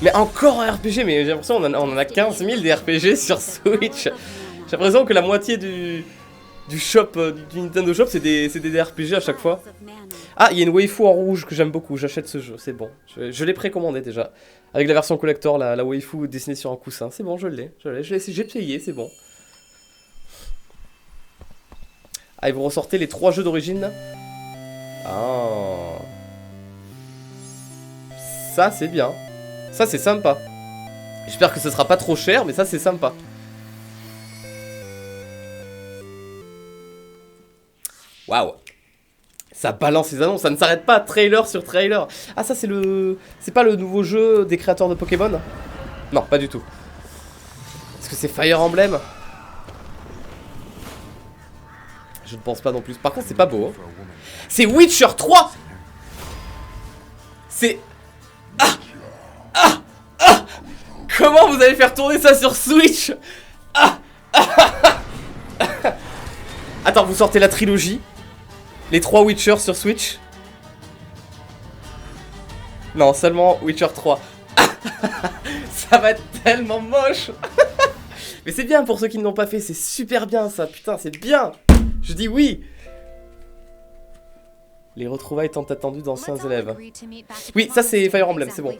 Mais encore un RPG, mais j'ai l'impression qu'on en a 15 000 des RPG sur Switch. J'ai l'impression que la moitié du shop, du Nintendo Shop, c'est des RPG à chaque fois. Ah, il y a une waifu en rouge que j'aime beaucoup, j'achète ce jeu, c'est bon. Je l'ai précommandé déjà. Avec la version collector, la waifu dessinée sur un coussin. C'est bon, je l'ai, j'ai payé, c'est bon. Ah, et vous ressortez les 3 jeux d'origine. Ah. Ça, c'est bien. Ça, c'est sympa. J'espère que ce sera pas trop cher, mais ça, c'est sympa. Waouh. Ça balance les annonces, ça ne s'arrête pas, trailer sur trailer. Ah, ça, c'est le... C'est pas le nouveau jeu des créateurs de Pokémon? Non, pas du tout. Est-ce que c'est Fire Emblem? Je ne pense pas non plus. Par contre, c'est pas beau. Hein. C'est Witcher 3. C'est... Ah. Ah. Ah. Comment vous allez faire tourner ça sur Switch? Ah. Ah. Attends, vous sortez la trilogie. Les 3 Witcher sur Switch. Non, seulement Witcher 3. Ça va être tellement moche. Mais c'est bien pour ceux qui ne l'ont pas fait. C'est super bien ça. Putain, c'est bien. Je dis oui. Les retrouvailles tant attendues d'anciens élèves. Oui, ça c'est Fire Emblem, c'est bon.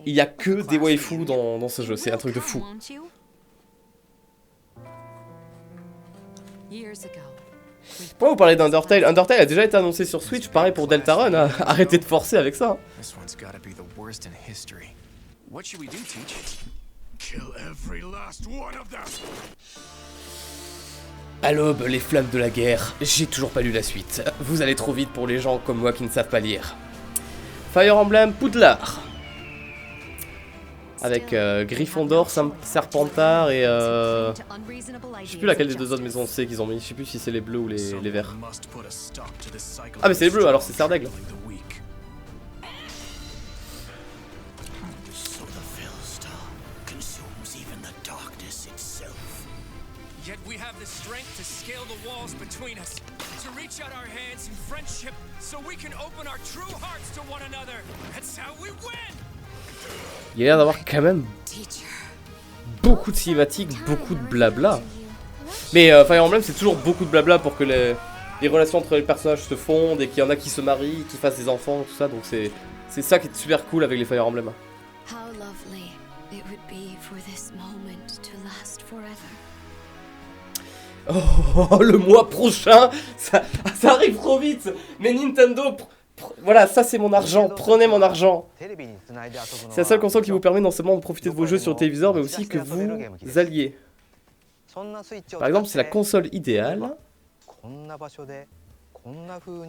Il y a que des waifus dans ce jeu, c'est un truc de fou. Pourquoi vous parlez d'Undertale? Undertale a déjà été annoncé sur Switch, pareil pour Deltarune, hein. Arrêtez de forcer avec ça. À l'aube, les flammes de la guerre. J'ai toujours pas lu la suite. Vous allez trop vite pour les gens comme moi qui ne savent pas lire. Fire Emblem Poudlard. Avec Gryffondor, Serpentard et je sais plus laquelle des deux autres maisons c'est qu'ils ont mis. Je sais plus si c'est les bleus ou les verts. Ah mais c'est les bleus, alors c'est Serre d'Aigle. Yet we have the strength to scale the walls between us, to reach out our hands in friendship so we can open our true hearts to one another. That's how we win. Il y a l'air d'avoir quand même beaucoup de cinématiques, beaucoup de blabla. Mais Fire Emblem c'est toujours beaucoup de blabla pour que les relations entre les personnages se fondent et qu'il y en a qui se marient, qui fassent des enfants, tout ça. Donc c'est ça qui est super cool avec les Fire Emblem. How lovely it would be for this moment to last forever. Oh, le mois prochain, ça arrive trop vite. Mais Nintendo, voilà, ça c'est mon argent, prenez mon argent. C'est la seule console qui vous permet non seulement de profiter de vos jeux sur le téléviseur, mais aussi que vous alliez. Par exemple, c'est la console idéale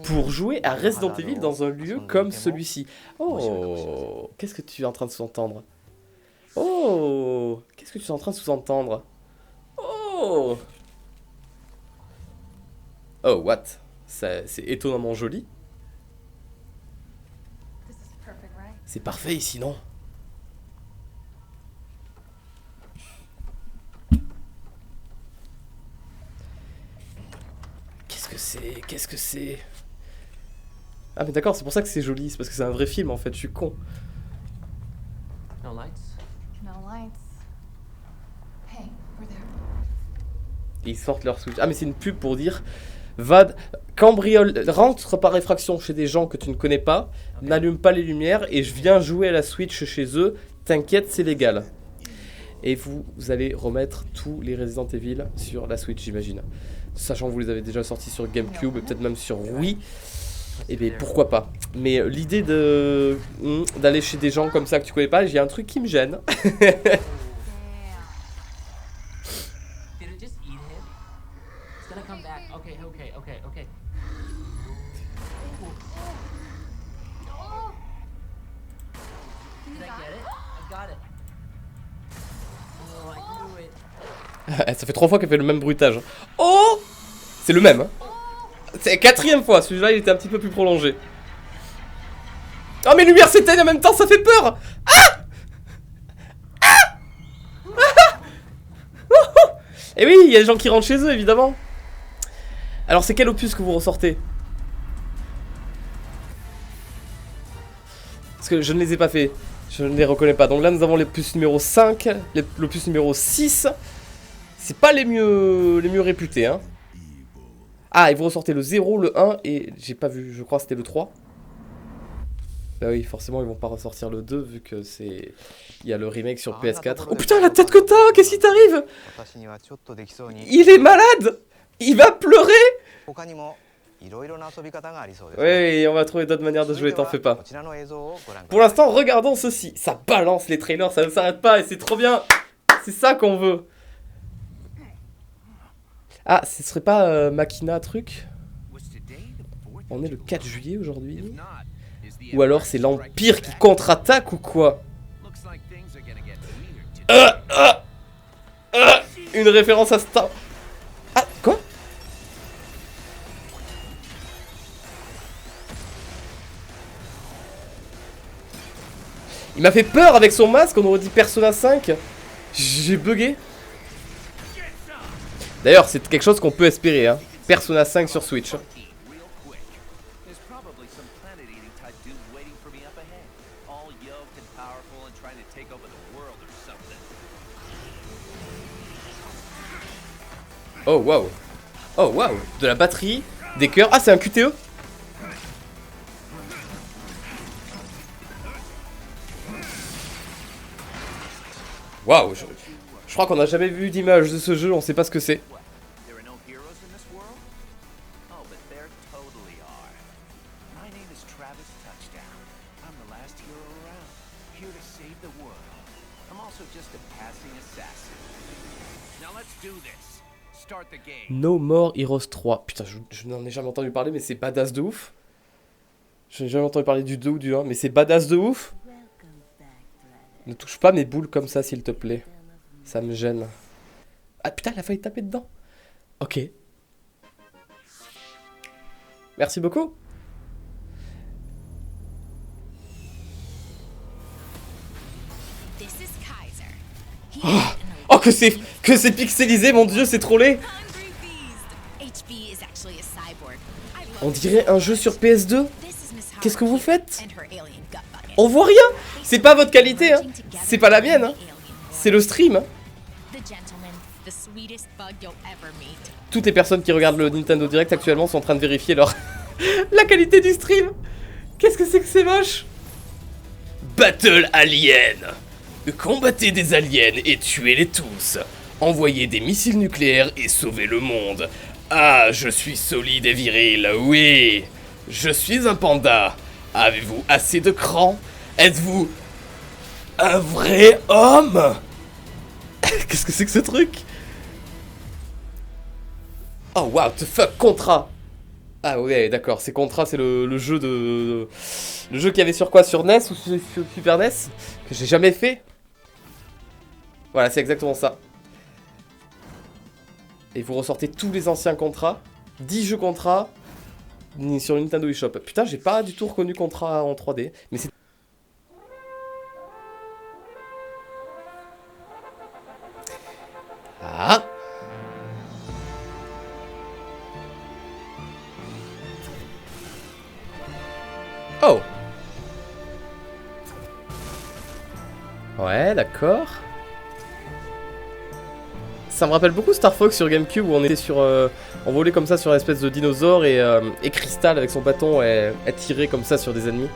pour jouer à Resident Evil dans un lieu comme celui-ci. Oh, qu'est-ce que tu es en train de sous-entendre? Oh, qu'est-ce que tu es en train de sous-entendre? Oh. Oh, what? C'est étonnamment joli. C'est parfait ici, non? Qu'est-ce que c'est? Qu'est-ce que c'est? Ah mais d'accord, c'est pour ça que c'est joli, c'est parce que c'est un vrai film en fait, je suis con. No lights? No lights. Hey, we're there. Et ils sortent leur Switch. Ah mais c'est une pub pour dire rentre par effraction chez des gens que tu ne connais pas, n'allume pas les lumières et je viens jouer à la Switch chez eux. T'inquiète, c'est légal. Et vous allez remettre tous les Resident Evil sur la Switch, j'imagine. Sachant que vous les avez déjà sortis sur GameCube et peut-être même sur Wii. Et bien pourquoi pas. Mais l'idée d'aller chez des gens comme ça que tu connais pas, j'ai un truc qui me gêne. Did it just eat him? It's gonna come back. Okay. Did I get it? I got it. Oh, I knew it. Ça fait 3 fois qu'elle fait le même bruitage. Oh! C'est le même. Hein. C'est la 4e fois. Celui-là, il était un petit peu plus prolongé. Oh, mes lumières s'éteignent en même temps, ça fait peur! Ah! Et oui, il y a des gens qui rentrent chez eux, évidemment. Alors, c'est quel opus que vous ressortez? Parce que je ne les ai pas fait. Je ne les reconnais pas. Donc là, nous avons l'opus numéro 5, l'opus numéro 6. C'est pas les mieux réputés, hein. Ah, et vous ressortez le 0, le 1, et j'ai pas vu, je crois que c'était le 3. Bah oui, forcément, ils vont pas ressortir le 2, vu que c'est... Il y a le remake sur PS4. Oh putain, la tête que t'as! Qu'est-ce qui t'arrive? Il est malade! Il va pleurer! Oui, on va trouver d'autres manières de jouer, t'en fais pas. Pour l'instant, regardons ceci. Ça balance les trailers, ça ne s'arrête pas, et c'est trop bien! C'est ça qu'on veut! Ah, ce serait pas Machina truc? On est le 4 juillet aujourd'hui. Ou alors c'est l'Empire qui contre-attaque ou quoi? Une référence à Star... Ah, quoi? Il m'a fait peur avec son masque, on aurait dit Persona 5. J'ai bugué. D'ailleurs, c'est quelque chose qu'on peut espérer, hein. Persona 5 sur Switch. Oh waouh. Oh waouh. De la batterie, des cœurs. Ah, c'est un QTE. Waouh. Je crois qu'on n'a jamais vu d'image de ce jeu, on sait pas ce que c'est. No More Heroes 3. Putain, je n'en ai jamais entendu parler, mais c'est badass de ouf. Je n'ai jamais entendu parler du 2 ou du 1, mais c'est badass de ouf. Ne touche pas mes boules comme ça, s'il te plaît. Ça me gêne. Ah putain, il a failli taper dedans. Ok. Merci beaucoup. Oh, que c'est pixelisé, mon dieu, c'est trop laid. On dirait un jeu sur PS2. Qu'est-ce que vous faites? On voit rien. C'est pas votre qualité, hein. C'est pas la mienne, hein. C'est le stream, hein. Toutes les personnes qui regardent le Nintendo Direct actuellement sont en train de vérifier leur... la qualité du stream. Qu'est-ce que c'est que c'est moche? Battle Alien. Combattez des aliens et tuez-les tous. Envoyez des missiles nucléaires et sauvez le monde. Ah, je suis solide et viril, oui. Je suis un panda. Avez-vous assez de cran? Êtes-vous un vrai homme? Qu'est-ce que c'est que ce truc? Oh, what the fuck, Contra. Ah ouais, d'accord, c'est Contra, c'est le jeu de... Le jeu qu'il y avait sur quoi? Sur NES ou sur Super NES? Que j'ai jamais fait. Voilà, c'est exactement ça. Et vous ressortez tous les anciens Contra. 10 jeux Contra sur le Nintendo eShop. Putain, j'ai pas du tout reconnu Contra en 3D. Mais c'est... Ah! Oh! Ouais, d'accord. Ça me rappelle beaucoup Star Fox sur GameCube où on était sur... on volait comme ça sur une espèce de dinosaure et Crystal avec son bâton elle tirait comme ça sur des ennemis.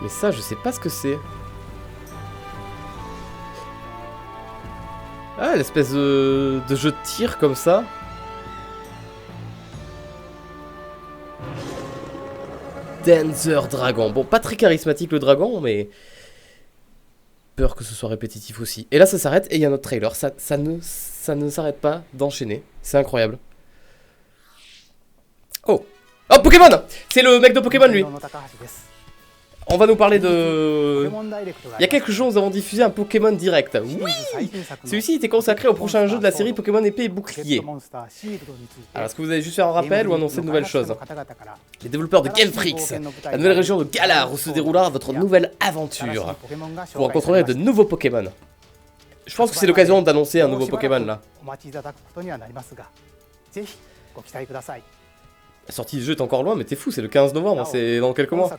Mais ça, je sais pas ce que c'est. Ah, l'espèce de jeu de tir comme ça. Dancer Dragon. Bon, pas très charismatique le dragon, mais... Peur que ce soit répétitif aussi. Et là, ça s'arrête et il y a notre trailer. Ça ne s'arrête pas d'enchaîner. C'est incroyable. Oh. Oh, Pokémon! C'est le mec de Pokémon, lui. On va nous parler de... Il y a quelques jours, nous avons diffusé un Pokémon Direct. Oui! Celui-ci était consacré au prochain jeu de la série Pokémon Épée et Bouclier. Alors, est-ce que vous allez juste faire un rappel ou annoncer de nouvelles choses? Les développeurs de Game Freaks, la nouvelle région de Galar où se déroulera votre nouvelle aventure. Vous rencontrerez de nouveaux Pokémon. Je pense que c'est l'occasion d'annoncer un nouveau Pokémon, là. La sortie du jeu est encore loin, mais t'es fou, c'est le 15 novembre, c'est dans quelques mois.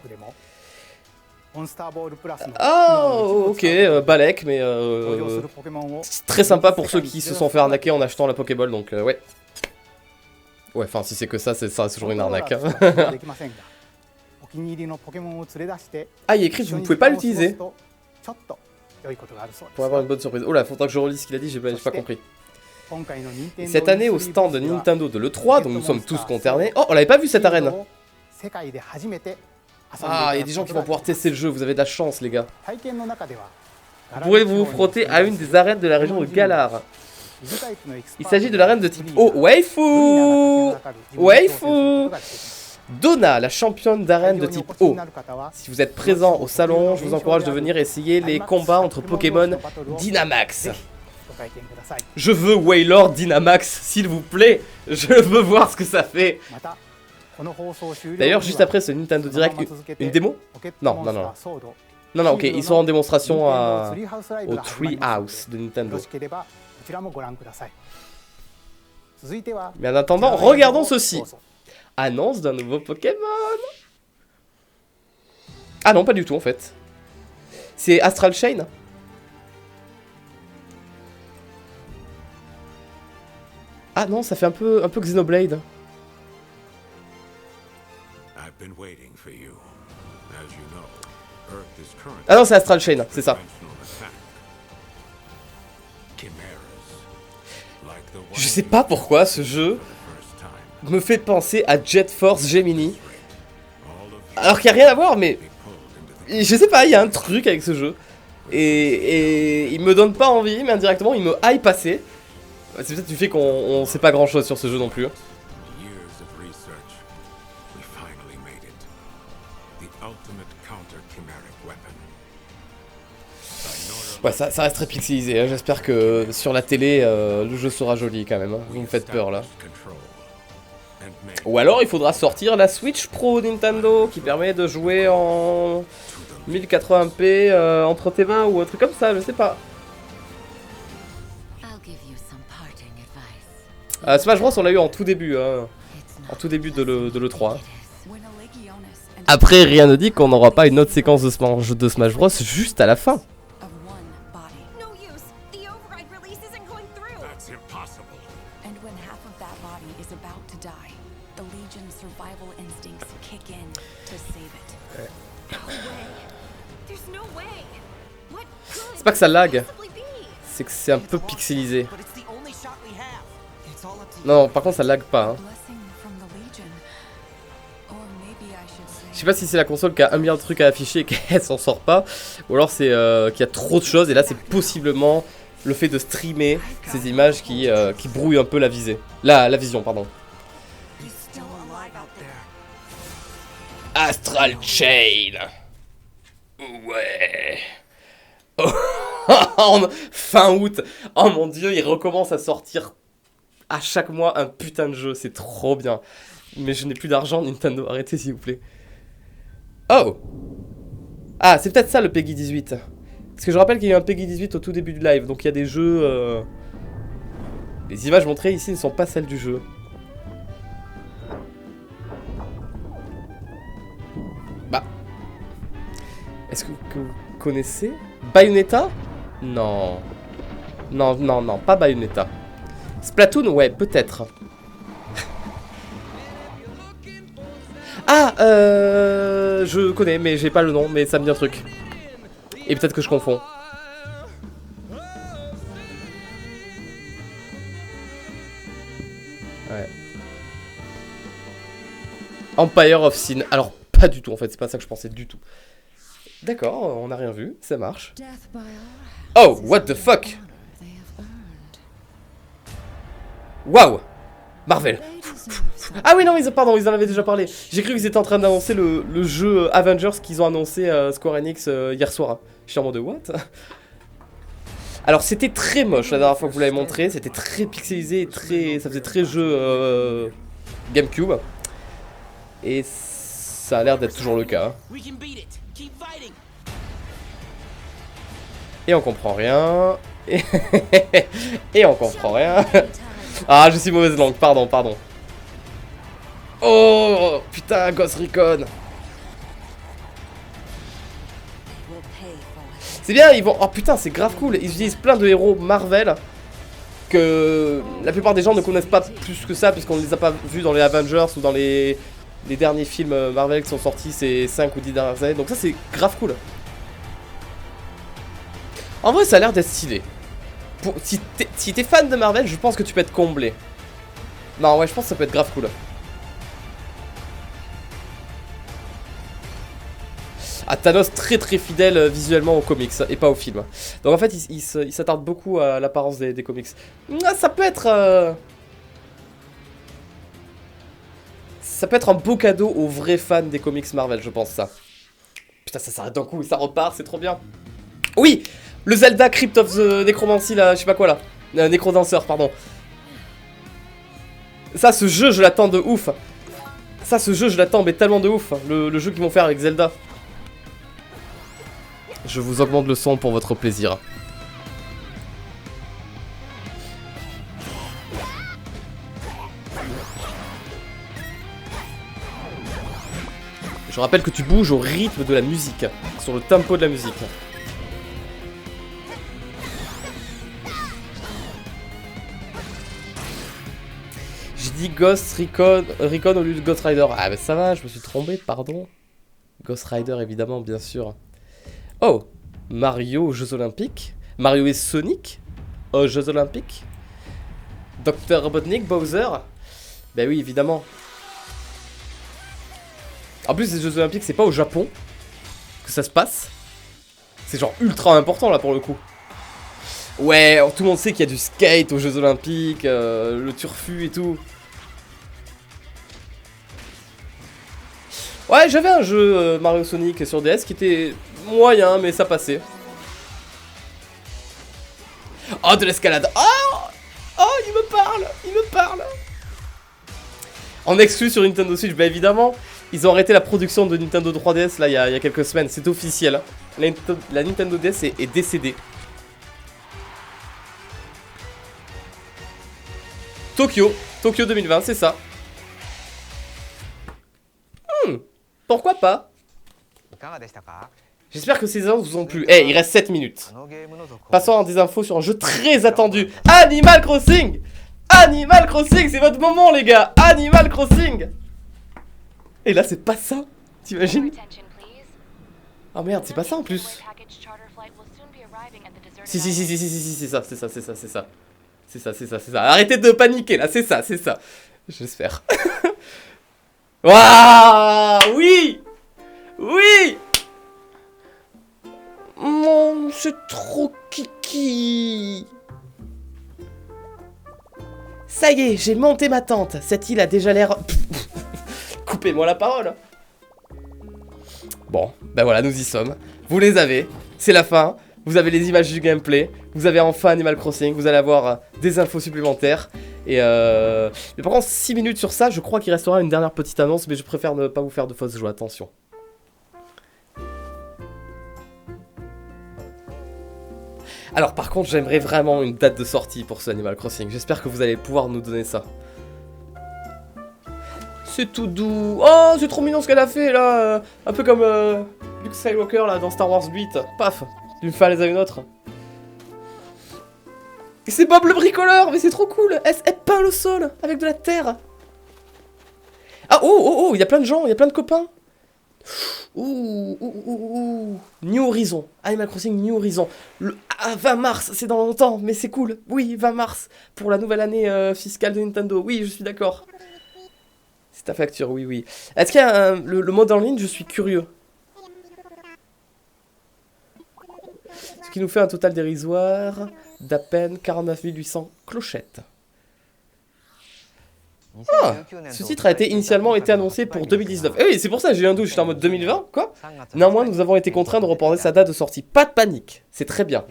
Oh, ok, Balek, mais c'est très sympa pour ceux qui se sont fait arnaquer en achetant la Pokéball, donc ouais. Ouais, enfin, si c'est que ça, c'est toujours une arnaque. Hein. Ah, il est écrit que vous ne pouvez pas l'utiliser. Pour avoir une bonne surprise. Oh là, faudra que je relise ce qu'il a dit, j'ai pas compris. Et cette année, au stand de Nintendo de l'E3, donc nous sommes tous concernés. Oh, on l'avait pas vu cette arène. Ah, il y a des gens qui vont pouvoir tester le jeu, vous avez de la chance, les gars. Vous pourrez vous frotter à une des arènes de la région de Galar. Il s'agit de l'arène de type O. Waifu! Waifu! Donna, la championne d'arène de type O. Si vous êtes présent au salon, je vous encourage de venir essayer les combats entre Pokémon Dynamax. Je veux Wailord Dynamax, s'il vous plaît. Je veux voir ce que ça fait. D'ailleurs, juste après ce Nintendo Direct, une démo? Non, ok, ils sont en démonstration au Treehouse de Nintendo. Mais en attendant, regardons ceci. Annonce d'un nouveau Pokémon. Ah non, pas du tout en fait. C'est Astral Chain. Ah non, ça fait un peu Xenoblade. Ah non, c'est Astral Chain, c'est ça. Je sais pas pourquoi ce jeu me fait penser à Jet Force Gemini. Alors qu'il n'y a rien à voir, mais... Je sais pas, il y a un truc avec ce jeu. Et il me donne pas envie, mais indirectement il me hype assez. C'est peut-être du fait qu'on sait pas grand chose sur ce jeu non plus. Ouais, ça reste très pixelisé, hein. J'espère que sur la télé, le jeu sera joli quand même, hein. Vous me faites peur là. Ou alors il faudra sortir la Switch Pro Nintendo qui permet de jouer en 1080p entre tes mains ou un truc comme ça, je sais pas. Smash Bros on l'a eu en tout début, hein. En tout début de l'E3. Après, rien ne dit qu'on n'aura pas une autre séquence de Smash Bros juste à la fin. C'est pas que ça lag, c'est que c'est un peu pixelisé. Non, par contre ça lag pas, hein. Je sais pas si c'est la console qui a 1 milliard de trucs à afficher et qu'elle s'en sort pas, ou alors c'est qu'il y a trop de choses, et là c'est possiblement le fait de streamer ces images qui brouillent un peu la visée. La vision, pardon. Astral Chain. Ouais. Oh, fin août. Oh mon dieu, il recommence à sortir à chaque mois un putain de jeu, c'est trop bien. Mais je n'ai plus d'argent, Nintendo, arrêtez s'il vous plaît. Oh. Ah, c'est peut-être ça le Peggy 18. Parce que je rappelle qu'il y a eu un Peggy 18 au tout début du live, donc il y a des jeux... Les images montrées ici ne sont pas celles du jeu. Bah... Est-ce que vous connaissez Bayonetta? Non. Non, non, non, pas Bayonetta. Splatoon, ouais, peut-être. Ah, je connais, mais j'ai pas le nom, mais ça me dit un truc. Et peut-être que je confonds. Ouais. Empire of Sin. Alors, pas du tout, en fait, c'est pas ça que je pensais du tout. D'accord, on n'a rien vu, ça marche. Oh, what the fuck? Waouh! Marvel. Ah oui, non, pardon, ils en avaient déjà parlé. J'ai cru qu'ils étaient en train d'annoncer le jeu Avengers qu'ils ont annoncé Square Enix hier soir. Je suis en mode what? Alors, c'était très moche la dernière fois que vous l'avez montré. C'était très pixelisé, ça faisait très jeu GameCube. Et ça a l'air d'être toujours le cas. Et on comprend rien. Et on comprend rien. Ah, je suis mauvaise langue, pardon. Oh, putain, Ghost Recon. C'est bien, ils vont... Oh putain, c'est grave cool. Ils utilisent plein de héros Marvel que la plupart des gens ne connaissent pas plus que ça, puisqu'on ne les a pas vus dans les Avengers ou dans les derniers films Marvel qui sont sortis ces 5 ou 10 dernières années. Donc ça, c'est grave cool. En vrai, ça a l'air d'être stylé. Si t'es fan de Marvel, je pense que tu peux être comblé. Non, ouais, je pense que ça peut être grave cool. Ah, Thanos très très fidèle visuellement aux comics et pas au film. Donc en fait, il s'attarde beaucoup à l'apparence des comics. Ah, ça peut être... Ça peut être un beau cadeau aux vrais fans des comics Marvel, je pense ça. Putain, ça s'arrête d'un coup et ça repart, c'est trop bien. Oui! Le Zelda Crypt of the Necromancy, là, je sais pas quoi, là. Necrodancer, pardon. Ça, ce jeu, je l'attends de ouf. Ça, ce jeu, je l'attends, mais tellement de ouf. Le jeu qu'ils vont faire avec Zelda. Je vous augmente le son pour votre plaisir. Je rappelle que tu bouges au rythme de la musique. Sur le tempo de la musique. J'ai dit Ghost Recon au lieu de Ghost Rider. Ah bah ça va, je me suis trompé, pardon. Ghost Rider évidemment, bien sûr. Oh, Mario aux Jeux Olympiques. Mario et Sonic aux Jeux Olympiques. Dr. Robotnik, Bowser. Bah oui, évidemment. En plus, les Jeux Olympiques, c'est pas au Japon que ça se passe. C'est genre ultra important là pour le coup. Ouais, tout le monde sait qu'il y a du skate aux Jeux Olympiques, le turfu et tout. Ouais, j'avais un jeu Mario Sonic sur DS qui était moyen, mais ça passait. Oh, de l'escalade. Oh, il me parle. En exclu sur Nintendo Switch, bah évidemment, ils ont arrêté la production de Nintendo 3DS là il y a quelques semaines, c'est officiel. La Nintendo DS est décédée. Tokyo 2020, c'est ça. Pourquoi pas? J'espère que ces annonces vous ont plu. Eh, il reste 7 minutes. Passons à des infos sur un jeu très attendu. Animal Crossing! Animal Crossing, c'est votre moment les gars. Animal Crossing! Et là, c'est pas ça. T'imagines? Oh merde, c'est pas ça en plus. Si, c'est ça. C'est ça. Arrêtez de paniquer là, c'est ça. J'espère. Waouh! Oui! Mon, c'est trop kiki. Ça y est, j'ai monté ma tente. Cette île a déjà l'air... Coupez-moi la parole. Bon, ben voilà, nous y sommes. Vous les avez, c'est la fin. Vous avez les images du gameplay. Vous avez enfin Animal Crossing. Vous allez avoir des infos supplémentaires. Et mais par contre, 6 minutes sur ça, je crois qu'il restera une dernière petite annonce. Mais je préfère ne pas vous faire de fausses joies, attention. Alors par contre, j'aimerais vraiment une date de sortie pour ce Animal Crossing. J'espère que vous allez pouvoir nous donner ça. C'est tout doux. Oh, c'est trop mignon ce qu'elle a fait là. Un peu comme Luke Skywalker là dans Star Wars 8. Paf, d'une falaise à une autre. C'est Bob le bricoleur, mais c'est trop cool. Elle peint le sol avec de la terre. Ah, il y a plein de gens, il y a plein de copains. New Horizon. Animal Crossing New Horizon. 20 mars, c'est dans longtemps, mais c'est cool. Oui, 20 mars, pour la nouvelle année fiscale de Nintendo. Oui, je suis d'accord. C'est ta facture, oui. Est-ce qu'il y a le mode en ligne? Je suis curieux. Ce qui nous fait un total dérisoire d'à peine 49 800 clochettes. Ah, ce titre a initialement été annoncé pour 2019. Eh oui, c'est pour ça que j'ai eu un doute, j'étais en mode 2020, quoi. Néanmoins, nous avons été contraints de reporter sa date de sortie. Pas de panique, c'est très bien.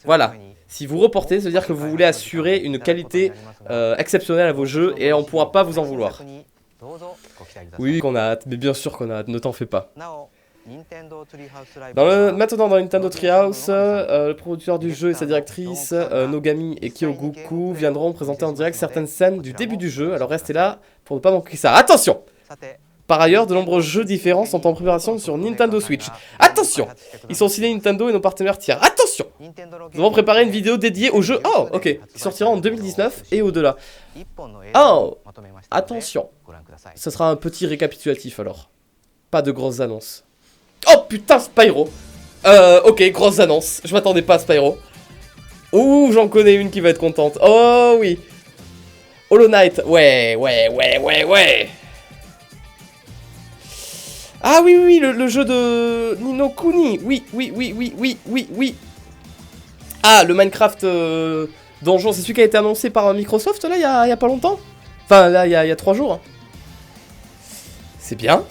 Voilà, si vous reportez, ça veut dire que vous voulez assurer une qualité exceptionnelle à vos jeux et on ne pourra pas vous en vouloir. Oui, qu'on a hâte, mais bien sûr qu'on a hâte, ne t'en fais pas. Maintenant dans Nintendo Treehouse, le producteur du jeu et sa directrice, Nogami et Kyogoku, viendront présenter en direct certaines scènes du début du jeu, alors restez là pour ne pas manquer ça. Attention! Par ailleurs, de nombreux jeux différents sont en préparation sur Nintendo Switch. Attention! Ils sont signés Nintendo et nos partenaires tiers. Attention! Nous avons préparé une vidéo dédiée au jeu. Oh, ok. Qui sortira en 2019 et au-delà. Oh! Attention. Ce sera un petit récapitulatif alors. Pas de grosses annonces. Oh putain, Spyro! Ok, grosse annonce. Je m'attendais pas à Spyro. Ouh, j'en connais une qui va être contente. Oh oui. Hollow Knight. Ouais. Ah oui, le jeu de Ni no Kuni. Oui. Ah, le Minecraft donjon, c'est celui qui a été annoncé par Microsoft là, il y a pas longtemps. Enfin, là, il y a 3 jours. C'est bien.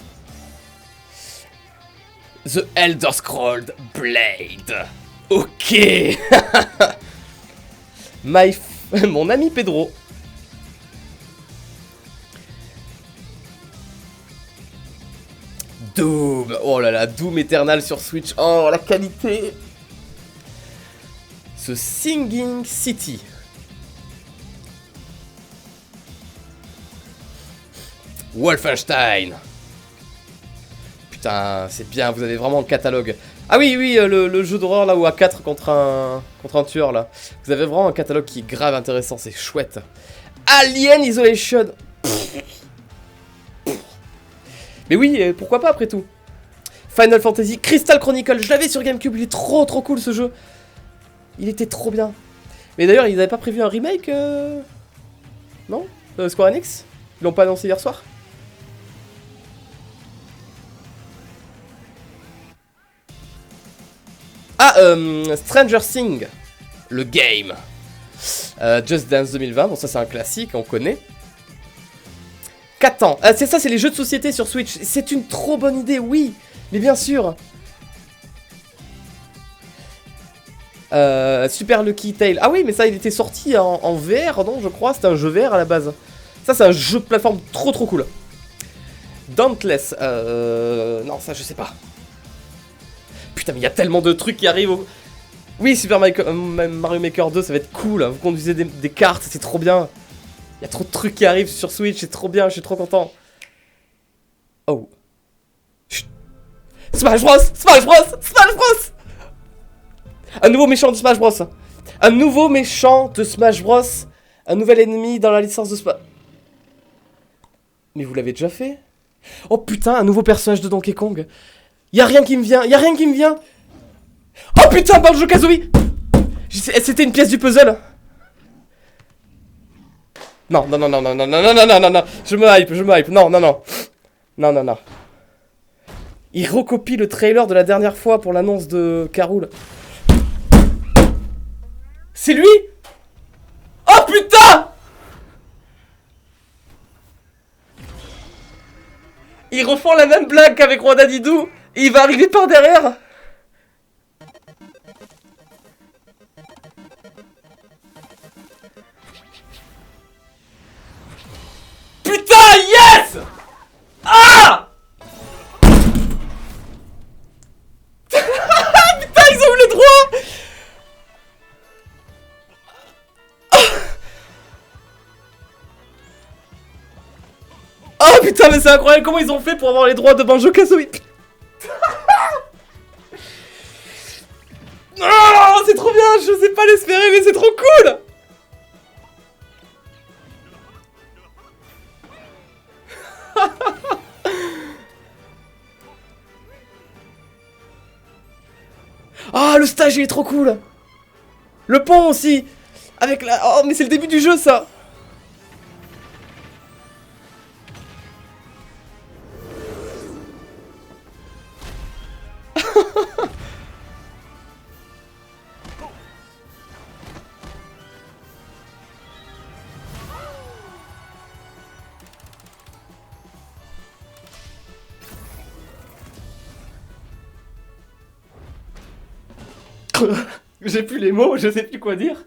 The Elder Scrolls Blade. Ok. Mon ami Pedro. Doom. Oh là là, Doom Eternal sur Switch. Oh, la qualité. The Singing City. Wolfenstein. Putain, c'est bien, vous avez vraiment le catalogue. Ah oui, le jeu d'horreur là où à 4 contre un tueur là. Vous avez vraiment un catalogue qui est grave intéressant, c'est chouette. Alien Isolation. Mais oui, pourquoi pas après tout. Final Fantasy Crystal Chronicle, je l'avais sur GameCube, il est trop cool ce jeu. Il était trop bien. Mais d'ailleurs, ils n'avaient pas prévu un remake Non Square Enix? Ils l'ont pas annoncé hier soir? Ah, Stranger Things, le game. Just Dance 2020, bon ça c'est un classique, on connaît. Catan, c'est ça, c'est les jeux de société sur Switch. C'est une trop bonne idée, oui, mais bien sûr. Super Lucky Tale, ah oui, mais ça il était sorti en VR, non, je crois, c'était un jeu VR à la base. Ça c'est un jeu de plateforme trop cool. Dauntless, non ça je sais pas. Putain, mais il y a tellement de trucs qui arrivent. Oui, Super Mario Maker 2, ça va être cool. Vous conduisez des cartes, c'est trop bien. Il y a trop de trucs qui arrivent sur Switch, c'est trop bien, je suis trop content. Oh. Chut. Smash Bros. Un nouveau méchant de Smash Bros. Un nouveau méchant de Smash Bros. Un nouvel ennemi dans la licence de Smash. Mais vous l'avez déjà fait? Oh putain, un nouveau personnage de Donkey Kong. Y'a rien qui me vient, Oh putain, Banjo-Kazooie. C'était une pièce du puzzle. Non. Je me hype, non. Il recopie le trailer de la dernière fois pour l'annonce de Caroul. C'est lui? Oh putain! Ils refont la même blague qu'avec Roi Dadidou. Et il va arriver par derrière. Putain, yes! Ah! Putain, ils ont eu le droit. Oh putain, mais c'est incroyable comment ils ont fait pour avoir les droits de Banjo-Kazooie. Oh, c'est trop bien. je sais pas l'espérer, mais c'est trop cool. Ah, le stage, il est trop cool. Le pont aussi. Avec la... Oh, mais c'est le début du jeu, ça. J'ai plus les mots, je sais plus quoi dire.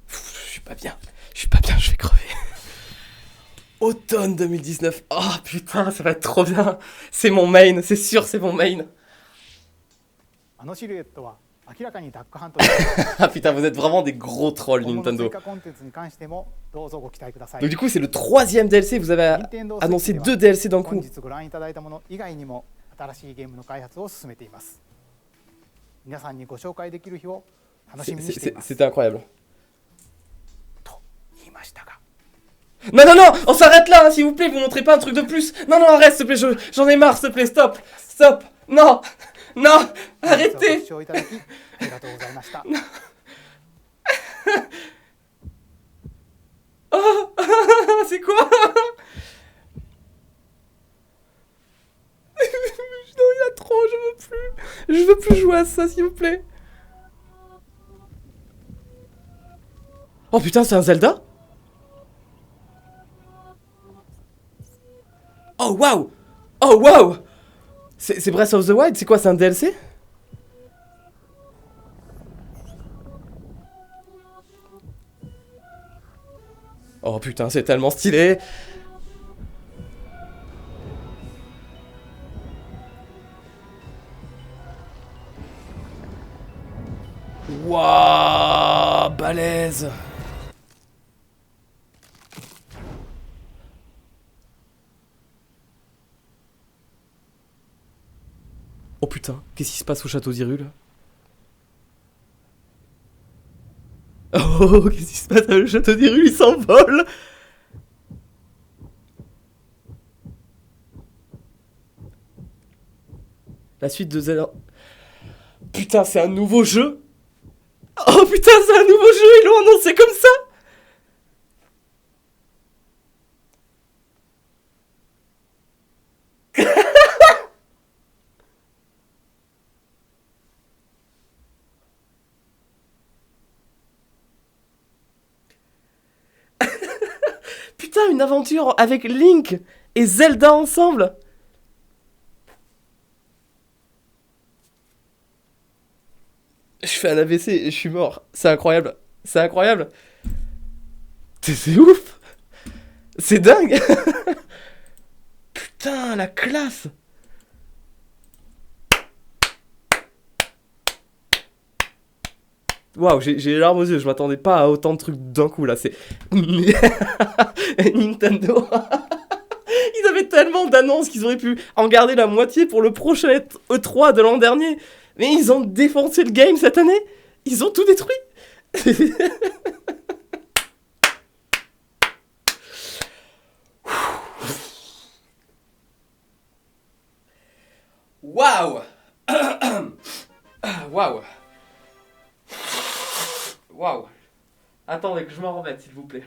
Je suis pas bien, je vais crever. Automne 2019. Oh putain, ça va être trop bien. C'est mon main, c'est sûr, c'est mon main. あのシルエットは明らかにダックハントです。 Ah putain, vous êtes vraiment des gros trolls, 今後の Nintendo. 追加コンテンツに関してもどうぞご期待ください。 Donc du coup, c'est le troisième DLC. Vous avez Nintendo annoncé Switch では deux DLC d'un 本 coup. 日ご覧いただいたもの以外にも新しいゲームの開発を進めています。皆さんにご紹介できる日を楽しみにしています。 C'était incroyable. と言いましたが。 Non, non, non, on s'arrête là, hein, s'il vous plaît, vous montrez pas un truc de plus. Non, non, arrête, s'il te plaît, j'en ai marre, s'il te plaît, stop, stop, non, non, ご arrêtez. 視聴いただきありがとうございました。 Oh, c'est quoi? Non, il y a trop, je veux plus jouer à ça, s'il vous plaît. Oh putain, c'est un Zelda? Oh waouh! Oh waouh! C'est Breath of the Wild? C'est quoi, c'est un DLC? Oh putain, c'est tellement stylé! Waouh! Balèze! Oh putain, qu'est-ce qui se passe au château d'Hyrule? Oh, qu'est-ce qui se passe? Le château d'Hyrule, il s'envole! La suite de Zelda... Putain, c'est un nouveau jeu? Oh putain, c'est un nouveau jeu, ils l'ont annoncé comme ça? Putain, une aventure avec Link et Zelda ensemble. Je fais un AVC et je suis mort. C'est incroyable. C'est incroyable. C'est ouf. C'est dingue. Putain, la classe. Waouh, j'ai les larmes aux yeux, je m'attendais pas à autant de trucs d'un coup là, c'est... Nintendo... Ils avaient tellement d'annonces qu'ils auraient pu en garder la moitié pour le prochain E3 de l'an dernier. Mais ils ont défoncé le game cette année. Ils ont tout détruit. Waouh. Waouh. Waouh. Attendez que je m'en remette, s'il vous plaît.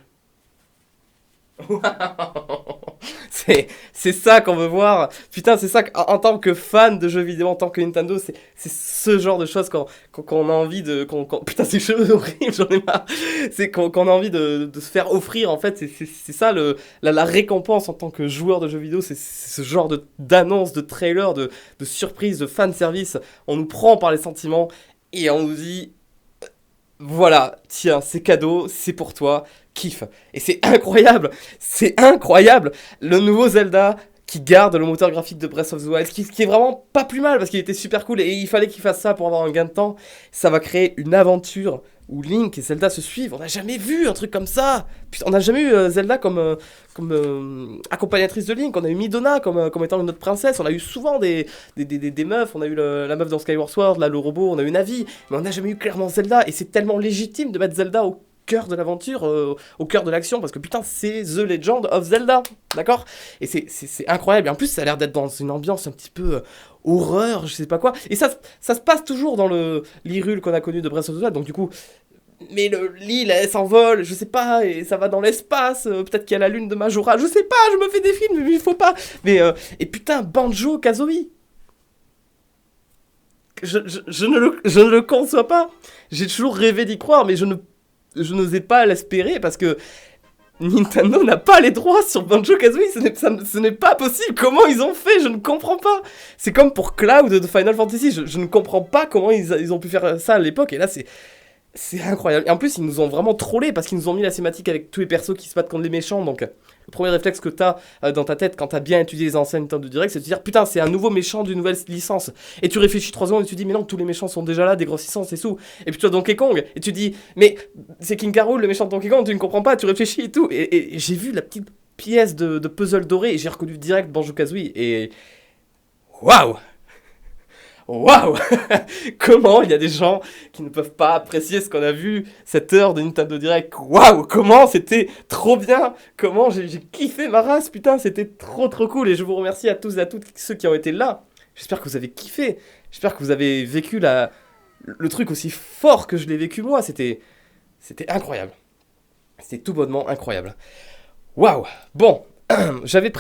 C'est ça qu'on veut voir. Putain, c'est ça en tant que fan de jeux vidéo, en tant que Nintendo, c'est ce genre de choses qu'on a envie de... putain, c'est horrible, j'en ai marre. C'est qu'on a envie de se faire offrir, en fait. C'est ça la récompense en tant que joueur de jeux vidéo. C'est ce genre d'annonce, de trailer, de surprise, de fanservice. On nous prend par les sentiments et on nous dit... Voilà, tiens, c'est cadeau, c'est pour toi, kiffe. Et c'est incroyable, le nouveau Zelda qui garde le moteur graphique de Breath of the Wild, qui est vraiment pas plus mal parce qu'il était super cool et il fallait qu'il fasse ça pour avoir un gain de temps. Ça va créer une aventure où Link et Zelda se suivent. On n'a jamais vu un truc comme ça. Putain, on n'a jamais eu Zelda comme accompagnatrice de Link. On a eu Midona comme étant une autre princesse. On a eu souvent des meufs. On a eu la meuf dans Skyward Sword, là, le robot. On a eu Navi. Mais on n'a jamais eu clairement Zelda. Et c'est tellement légitime de mettre Zelda au cœur de l'aventure, au cœur de l'action, parce que putain, c'est The Legend of Zelda, d'accord? Et c'est incroyable. Et en plus, ça a l'air d'être dans une ambiance un petit peu horreur, je sais pas quoi. Et ça se passe toujours dans l'Hyrule qu'on a connu de Breath of the Wild, donc du coup... Mais l'île, elle s'envole, je sais pas, et ça va dans l'espace, peut-être qu'il y a la lune de Majora, je sais pas, je me fais des films, mais il faut pas. Mais, et putain, Banjo-Kazooie. Je ne le conçois pas. J'ai toujours rêvé d'y croire, mais je n'osais pas l'espérer parce que Nintendo n'a pas les droits sur Banjo-Kazooie, ce n'est pas possible. Comment ils ont fait? Je ne comprends pas. C'est comme pour Cloud de Final Fantasy, je ne comprends pas comment ils ont pu faire ça à l'époque, et là c'est incroyable. Et en plus, ils nous ont vraiment trollé parce qu'ils nous ont mis la cinématique avec tous les persos qui se battent contre les méchants. Donc, le premier réflexe que t'as dans ta tête quand t'as bien étudié les anciens Nintendo Direct, c'est de te dire putain, c'est un nouveau méchant d'une nouvelle licence. Et tu réfléchis 3 secondes et tu dis mais non, tous les méchants sont déjà là, des grosses licences et tout. Et puis tu as Donkey Kong et tu dis mais c'est King K. Rool, le méchant de Donkey Kong, tu ne comprends pas, tu réfléchis et tout. Et j'ai vu la petite pièce de puzzle doré et j'ai reconnu direct Banjo-Kazooie et waouh! Waouh. Comment il y a des gens qui ne peuvent pas apprécier ce qu'on a vu cette heure de Nintendo Direct. Waouh, comment c'était trop bien. Comment j'ai kiffé ma race, putain, c'était trop cool. Et je vous remercie à tous et à toutes ceux qui ont été là. J'espère que vous avez kiffé. J'espère que vous avez vécu le truc aussi fort que je l'ai vécu moi. C'était incroyable. C'était tout bonnement incroyable. Waouh. Bon, j'avais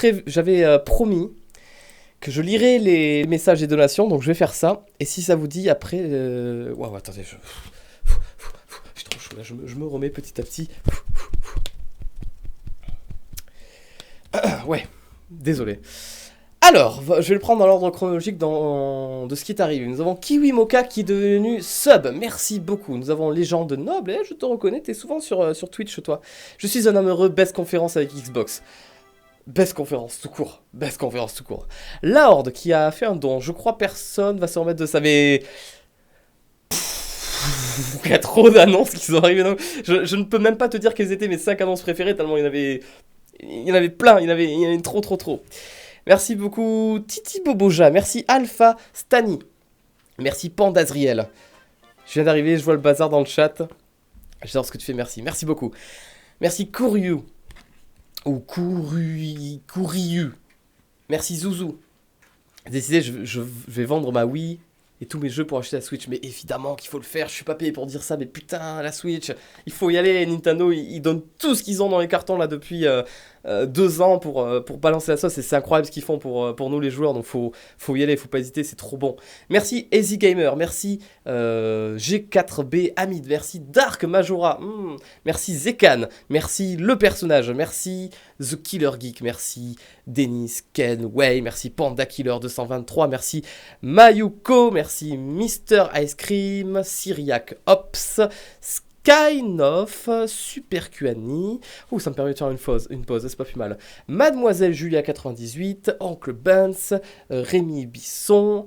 promis que je lirai les messages et donations, donc je vais faire ça. Et si ça vous dit, après... Waouh, attendez, je suis trop chaud là, je me remets petit à petit. Ouais, désolé. Alors, je vais le prendre dans l'ordre chronologique de ce qui est arrivé. Nous avons Kiwi Moka qui est devenu sub, merci beaucoup. Nous avons Légende Noble, et je te reconnais, t'es souvent sur Twitch toi. Je suis un homme heureux, best conférence avec Xbox. Best conférence tout court. La Horde qui a fait un don. Je crois personne va se remettre de ça, mais... Il y a trop d'annonces qui sont arrivées. Je ne peux même pas te dire quelles étaient mes 5 annonces préférées, tellement il y en avait plein, il y en avait trop. Merci beaucoup Titi Boboja, merci Alpha Stani, merci Pandazriel. Je viens d'arriver, je vois le bazar dans le chat. J'adore ce que tu fais, merci beaucoup. Merci Kouryu. Ou Kouriyu. Merci Zouzou. J'ai décidé, je vais vendre ma Wii et tous mes jeux pour acheter la Switch. Mais évidemment qu'il faut le faire, je suis pas payé pour dire ça, mais putain, la Switch, il faut y aller. Nintendo, ils donnent tout ce qu'ils ont dans les cartons là depuis 2 ans pour balancer la sauce. Et c'est incroyable ce qu'ils font pour nous les joueurs, donc faut y aller, faut pas hésiter, c'est trop bon. Merci Easy Gamer, merci G4B Hamid, merci Dark Majora, merci Zekan, merci Le Personnage, merci The Killer Geek, merci Denis, Ken, Way, merci Panda Killer 223, merci Mayuko, merci Mister Ice Cream, Syriac Ops, Skynoff, Super QAni, ça me permet de faire une pause, c'est pas plus mal. Mademoiselle Julia 98, Oncle Benz, Rémi Bisson,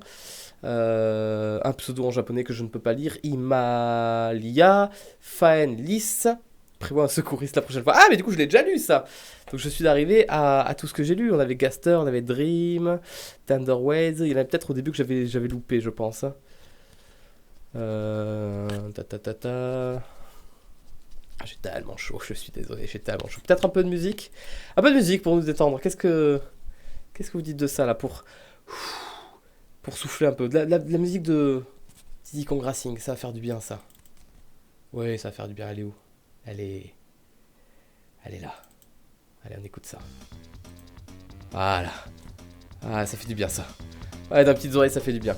un pseudo en japonais que je ne peux pas lire, Imalia, Faen Lys, prévois un secouriste la prochaine fois. Ah mais du coup je l'ai déjà lu ça. Donc je suis arrivé à tout ce que j'ai lu. On avait Gaster, on avait Dream, Thunderways, il y en avait peut-être au début que j'avais loupé je pense. J'ai tellement chaud, je suis désolé, j'ai tellement chaud. Peut-être un peu de musique pour nous détendre. Qu'est-ce que vous dites de ça là pour souffler un peu de la musique de Diddy Kong Racing, ça va faire du bien ça. Ouais, ça va faire du bien. Elle est où? Elle est là. Allez, on écoute ça. Voilà. Ah, ça fait du bien ça. Ouais, dans les petites oreilles, ça fait du bien.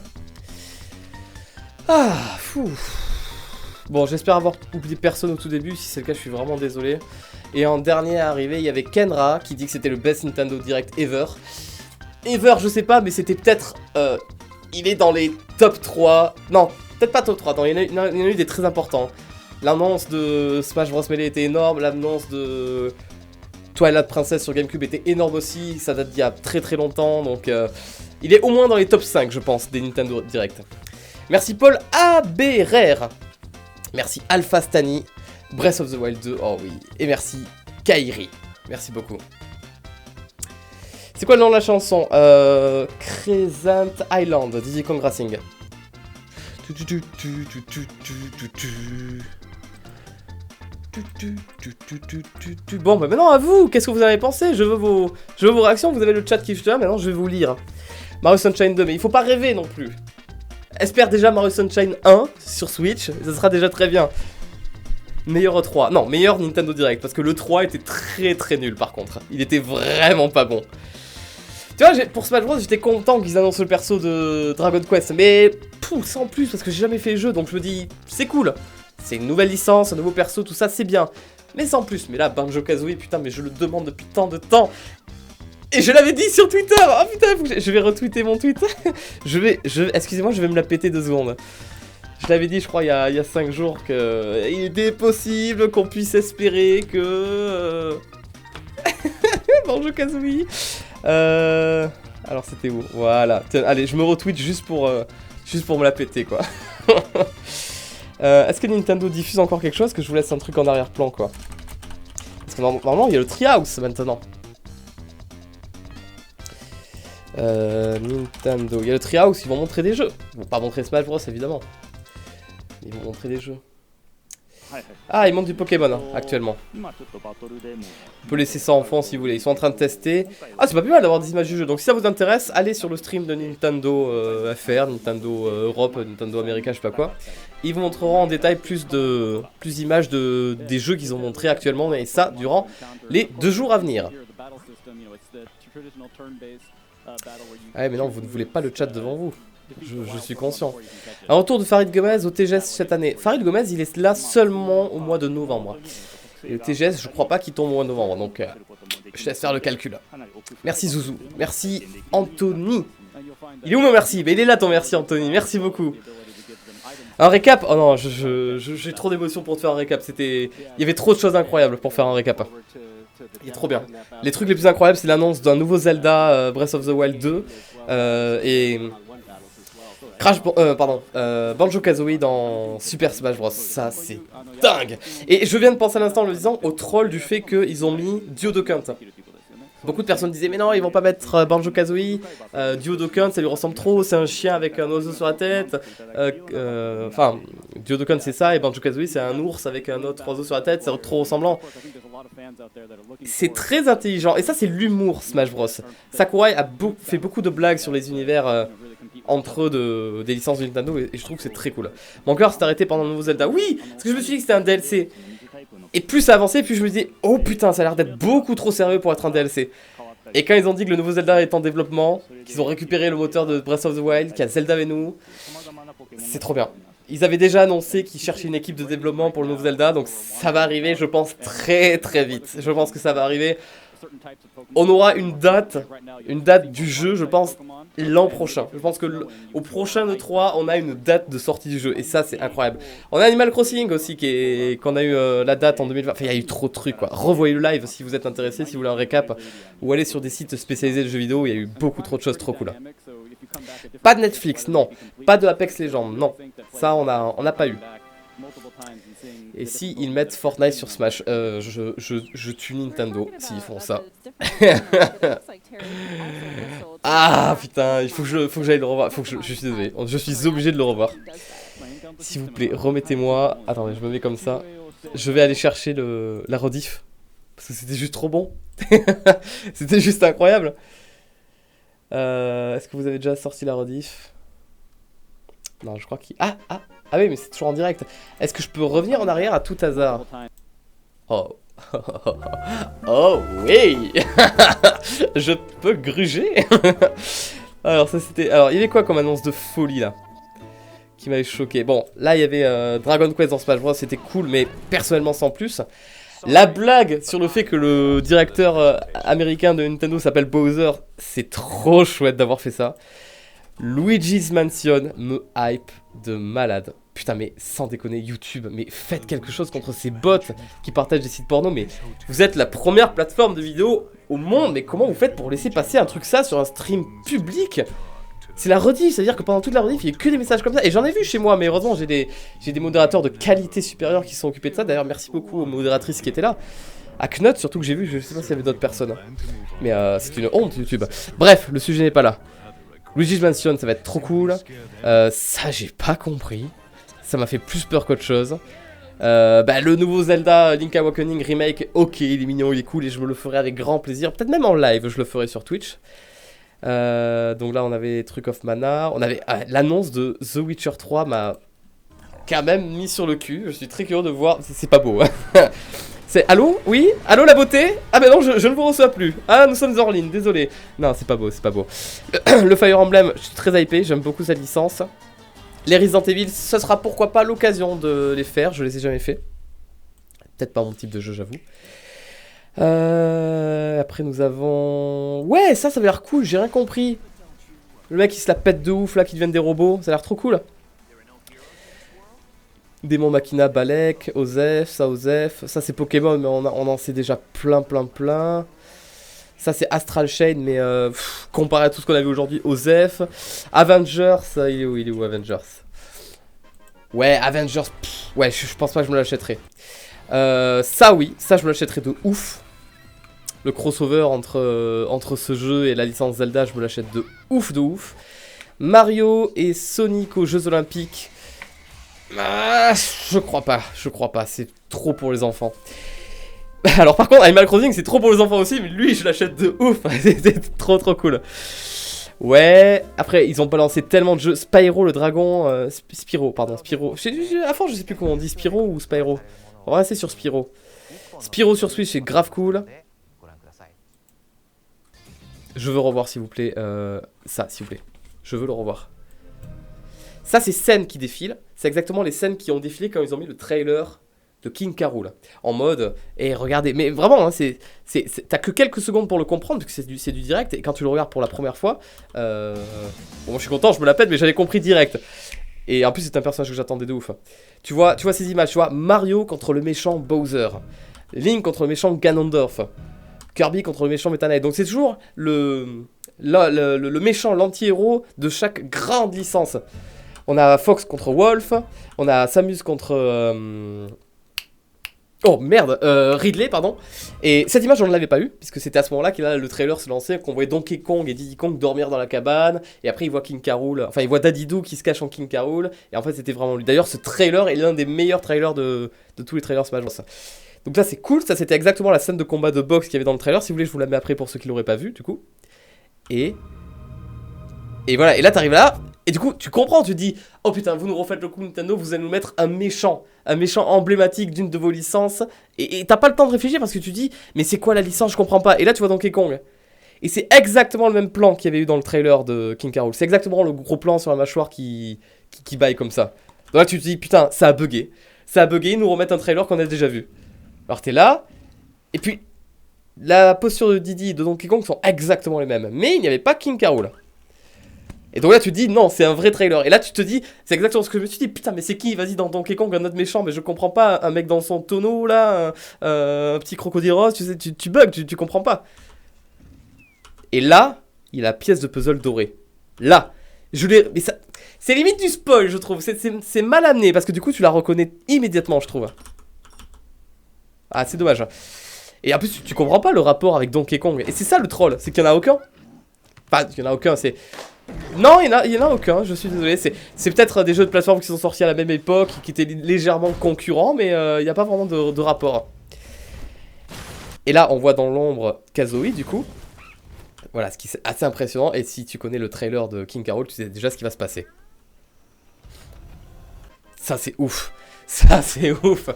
Ah, fou. Bon, j'espère avoir oublié personne au tout début. Si c'est le cas, je suis vraiment désolé. Et en dernier arrivé, il y avait Kenra qui dit que c'était le best Nintendo Direct ever. Ever, je sais pas, mais c'était peut-être... il est dans les top 3. Non, peut-être pas top 3. Non, il y en a eu des très importants. L'annonce de Smash Bros Melee était énorme. L'annonce de Twilight Princess sur GameCube était énorme aussi. Ça date d'il y a très longtemps. Donc, il est au moins dans les top 5, je pense, des Nintendo Direct. Merci Paul Aberer. Merci Alpha Stani, Breath of the Wild 2, oh oui, et merci Kairi, merci beaucoup. C'est quoi le nom de la chanson? Crescent Island, Diddy Kong Racing. Bon, bah maintenant à vous, qu'est-ce que vous en avez pensé? Je veux vos réactions, vous avez le chat qui est là, maintenant je vais vous lire. Mario Sunshine 2, mais il faut pas rêver non plus. Espère déjà Mario Sunshine 1 sur Switch, ça sera déjà très bien. Meilleur E3, non, meilleur Nintendo Direct, parce que le 3 était très très nul par contre. Il était vraiment pas bon. Tu vois, pour Smash Bros, j'étais content qu'ils annoncent le perso de Dragon Quest, mais sans plus, parce que j'ai jamais fait le jeu, donc je me dis, c'est cool. C'est une nouvelle licence, un nouveau perso, tout ça, c'est bien. Mais sans plus, mais là, Banjo-Kazooie, putain, mais je le demande depuis tant de temps. Et je l'avais dit sur Twitter. Oh putain, je vais retweeter mon tweet. Excusez-moi, je vais me la péter 2 secondes. Je l'avais dit, je crois, il y a 5 jours que il était possible qu'on puisse espérer que... Banjo-Kazooie. Alors c'était où? Voilà. Tiens, allez, je me retweet juste pour me la péter, quoi. Est-ce que Nintendo diffuse encore quelque chose? Que je vous laisse un truc en arrière-plan, quoi. Parce que normalement, il y a le Treehouse maintenant. Nintendo. Il y a le Treehouse, ils vont montrer des jeux. Ils vont pas montrer Smash Bros, évidemment. Ils vont montrer des jeux. Ah, ils montrent du Pokémon, hein, actuellement. On peut laisser ça en fond si vous voulez. Ils sont en train de tester. Ah, c'est pas plus mal d'avoir des images du jeu. Donc si ça vous intéresse, allez sur le stream de Nintendo FR, Nintendo Europe, Nintendo America, je sais pas quoi. Ils vous montreront en détail plus d'images des jeux qu'ils ont montrés actuellement. Et ça, durant les 2 jours à venir. Ah mais non, vous ne voulez pas le chat devant vous. Je suis conscient. Un retour de Farid Gomez au TGS cette année. Farid Gomez, il est là seulement au mois de novembre. Et le TGS, je crois pas qu'il tombe au mois de novembre. Donc, je laisse faire le calcul. Merci Zouzou. Merci Anthony. Il est où mon merci? Mais il est là ton merci Anthony. Merci beaucoup. Un récap? Oh non, j'ai trop d'émotions pour te faire un récap. Il y avait trop de choses incroyables pour faire un récap. Il est trop bien. Les trucs les plus incroyables, c'est l'annonce d'un nouveau Zelda Breath of the Wild 2 et Banjo-Kazooie dans Super Smash Bros. Ça, c'est dingue. Et je viens de penser à l'instant en le disant au troll du fait qu'ils ont mis Duodokant. Beaucoup de personnes disaient mais non, ils vont pas mettre Banjo-Kazooie, Duodokant ça lui ressemble trop, c'est un chien avec un oiseau sur la tête. Enfin, Duodokant c'est ça et Banjo-Kazooie c'est un ours avec un autre oiseau sur la tête, c'est trop ressemblant. C'est très intelligent et ça c'est l'humour Smash Bros. Sakurai a fait beaucoup de blagues sur les univers entre eux des licences de Nintendo et je trouve que c'est très cool. Mon cœur s'est arrêté pendant le nouveau Zelda. Oui, parce que je me suis dit que c'était un DLC. Et plus ça avançait, plus je me disais oh putain, ça a l'air d'être beaucoup trop sérieux pour être un DLC. Et quand ils ont dit que le nouveau Zelda est en développement, qu'ils ont récupéré le moteur de Breath of the Wild, qu'il y a Zelda avec nous, c'est trop bien. Ils avaient déjà annoncé qu'ils cherchaient une équipe de développement pour le nouveau Zelda, donc ça va arriver, je pense, très très vite. Je pense que ça va arriver. On aura une date du jeu, je pense, l'an prochain. Je pense que au prochain E3, on a une date de sortie du jeu, et ça, c'est incroyable. On a Animal Crossing aussi, qu'on a eu la date en 2020. Enfin, il y a eu trop de trucs, quoi. Revoyez le live si vous êtes intéressé, si vous voulez un récap, ou allez sur des sites spécialisés de jeux vidéo, il y a eu beaucoup trop de choses trop cool. Pas de Netflix, non. Pas de Apex Legends, non. Ça, on n'a pas eu. Et si ils mettent Fortnite sur Smash, je tue Nintendo s'ils font ça. Ah putain, il faut que j'aille le revoir. Je suis désolé, je suis obligé de le revoir. S'il vous plaît, remettez-moi. Attendez, je me mets comme ça. Je vais aller chercher la rediff. Parce que c'était juste trop bon. C'était juste incroyable. Est-ce que vous avez déjà sorti la rediff? Non, je crois qu'il... Ah oui, mais c'est toujours en direct. Est-ce que je peux revenir en arrière à tout hasard? Oh. Oh oui. Je peux gruger. Alors ça c'était... Alors il y avait quoi comme annonce de folie là qui m'avait choqué? Bon, là il y avait Dragon Quest dans Smash Bros, c'était cool, mais personnellement sans plus. La blague sur le fait que le directeur américain de Nintendo s'appelle Bowser, c'est trop chouette d'avoir fait ça. Luigi's Mansion me hype de malade. Putain, mais sans déconner, YouTube, mais faites quelque chose contre ces bots qui partagent des sites porno. Mais vous êtes la première plateforme de vidéo au monde. Mais comment vous faites pour laisser passer un truc ça sur un stream public? C'est la rediff, c'est-à-dire que pendant toute la rediff, il y a que des messages comme ça. Et j'en ai vu chez moi, mais heureusement, j'ai des modérateurs de qualité supérieure qui sont occupés de ça. D'ailleurs, merci beaucoup aux modératrices qui étaient là. À Knut, surtout que j'ai vu, je sais pas s'il y avait d'autres personnes. Mais c'est une honte, YouTube. Bref, le sujet n'est pas là. Luigi's Mansion, ça va être trop cool. Ça, j'ai pas compris. Ça m'a fait plus peur qu'autre chose. Le nouveau Zelda Link Awakening Remake, ok, il est mignon, il est cool et je me le ferai avec grand plaisir. Peut-être même en live, je le ferai sur Twitch. Donc là, on avait Truc of Mana. On avait l'annonce de The Witcher 3 m'a quand même mis sur le cul. Je suis très curieux de voir. C'est pas beau. Hein. C'est allô? Oui? Allô la beauté? Ah ben non, je ne vous reçois plus. Ah, nous sommes hors ligne, désolé. Non, c'est pas beau, c'est pas beau. Le Fire Emblem, je suis très hypé, j'aime beaucoup cette licence. Les Resident Evil, ce sera pourquoi pas l'occasion de les faire, je les ai jamais fait. Peut-être pas mon type de jeu, j'avoue. Après nous avons... Ouais, ça a l'air cool, j'ai rien compris. Le mec il se la pète de ouf là, qui deviennent des robots, ça a l'air trop cool. Démon Machina, Balek, Osef, ça c'est Pokémon mais on en sait déjà plein. Ça c'est Astral Chain mais comparé à tout ce qu'on a vu aujourd'hui, Osef. Avengers, il est où Avengers? Ouais, Avengers, ouais je pense pas que je me l'achèterai. Ça oui, ça je me l'achèterai de ouf. Le crossover entre ce jeu et la licence Zelda, je me l'achète de ouf. Mario et Sonic aux Jeux Olympiques. Je crois pas, c'est trop pour les enfants. Alors par contre, Animal Crossing c'est trop pour les enfants aussi, mais lui je l'achète de ouf, c'est trop cool. Ouais, après ils ont balancé tellement de jeux. Spyro le dragon, Spyro. À force je sais plus comment on dit, Spyro ou Spyro. On va rester sur Spyro. Spyro sur Switch c'est grave cool. Je veux revoir s'il vous plaît, ça s'il vous plaît, je veux le revoir. Ça c'est scènes qui défilent, c'est exactement les scènes qui ont défilé quand ils ont mis le trailer de King K. Rool. En mode, et regardez, mais vraiment, hein, t'as que quelques secondes pour le comprendre, parce que c'est du direct, et quand tu le regardes pour la première fois, bon moi je suis content, je me la pète, mais j'avais compris direct. Et en plus c'est un personnage que j'attendais de ouf. Tu vois ces images, tu vois, Mario contre le méchant Bowser, Link contre le méchant Ganondorf, Kirby contre le méchant Meta Knight. Donc c'est toujours le méchant, l'anti-héros de chaque grande licence. On a Fox contre Wolf, on a Samus contre... Ridley, pardon. Et cette image, on ne l'avait pas eu, puisque c'était à ce moment-là que le trailer se lançait, qu'on voyait Donkey Kong et Diddy Kong dormir dans la cabane, et après il voit King K. Rool, enfin il voit Daddy Doo qui se cache en King K. Rool, et en fait c'était vraiment lui. D'ailleurs, ce trailer est l'un des meilleurs trailers de tous les trailers Smash Bros. Donc ça c'est cool, ça c'était exactement la scène de combat de boxe qu'il y avait dans le trailer. Si vous voulez, je vous la mets après pour ceux qui l'auraient pas vu, du coup. Et voilà, et là t'arrives là, et du coup tu comprends, tu te dis, oh putain, vous nous refaites le coup Nintendo, vous allez nous mettre un méchant emblématique d'une de vos licences, et t'as pas le temps de réfléchir parce que tu dis, mais c'est quoi la licence, je comprends pas. Et là tu vois Donkey Kong, et c'est exactement le même plan qu'il y avait eu dans le trailer de King K. Rool, c'est exactement le gros plan sur la mâchoire qui baille comme ça. Donc là tu te dis, putain, ça a bugué, ils nous remettent un trailer qu'on a déjà vu. Alors t'es là, et puis la posture de Diddy et de Donkey Kong sont exactement les mêmes, mais il n'y avait pas King K. Rool. Et donc là tu te dis non, c'est un vrai trailer. Et là tu te dis, c'est exactement ce que je me suis dit, putain mais c'est qui, vas-y, dans Donkey Kong, un autre méchant, mais je comprends pas, un mec dans son tonneau là, un petit crocodile rose, tu sais, tu bugs, tu comprends pas. Et là, il a la pièce de puzzle dorée. Là, mais ça, c'est limite du spoil je trouve, c'est mal amené, parce que du coup tu la reconnais immédiatement je trouve. Ah c'est dommage. Et en plus tu comprends pas le rapport avec Donkey Kong, et c'est ça le troll, c'est qu'il y en a aucun. Enfin, il y en a aucun, c'est... Non, il y en a aucun, je suis désolé. C'est peut-être des jeux de plateforme qui sont sortis à la même époque, qui étaient légèrement concurrents, mais il n'y a pas vraiment de rapport. Et là, on voit dans l'ombre Kazooie, du coup. Voilà, ce qui est assez impressionnant. Et si tu connais le trailer de King K. Rool, tu sais déjà ce qui va se passer. Ça, c'est ouf. Ça, c'est ouf.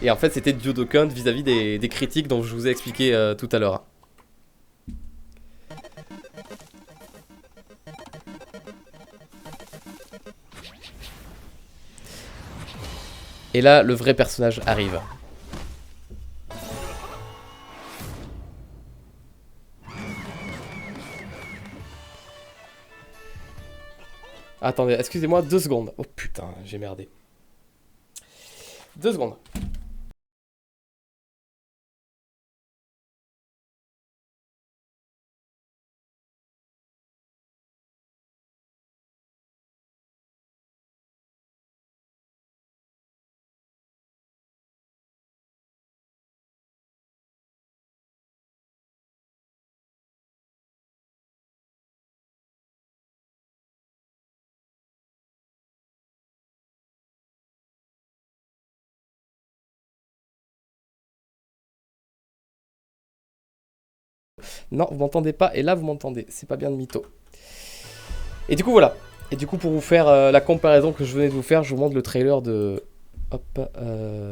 Et en fait, c'était Duodokan vis-à-vis des critiques dont je vous ai expliqué tout à l'heure. Et là, le vrai personnage arrive. Attendez, excusez-moi, 2 secondes. Oh putain, j'ai merdé. 2 secondes. Non, vous m'entendez pas. Et là, vous m'entendez. C'est pas bien de mytho. Et du coup, voilà. Et du coup, pour vous faire la comparaison que je venais de vous faire, je vous montre le trailer de... Hop,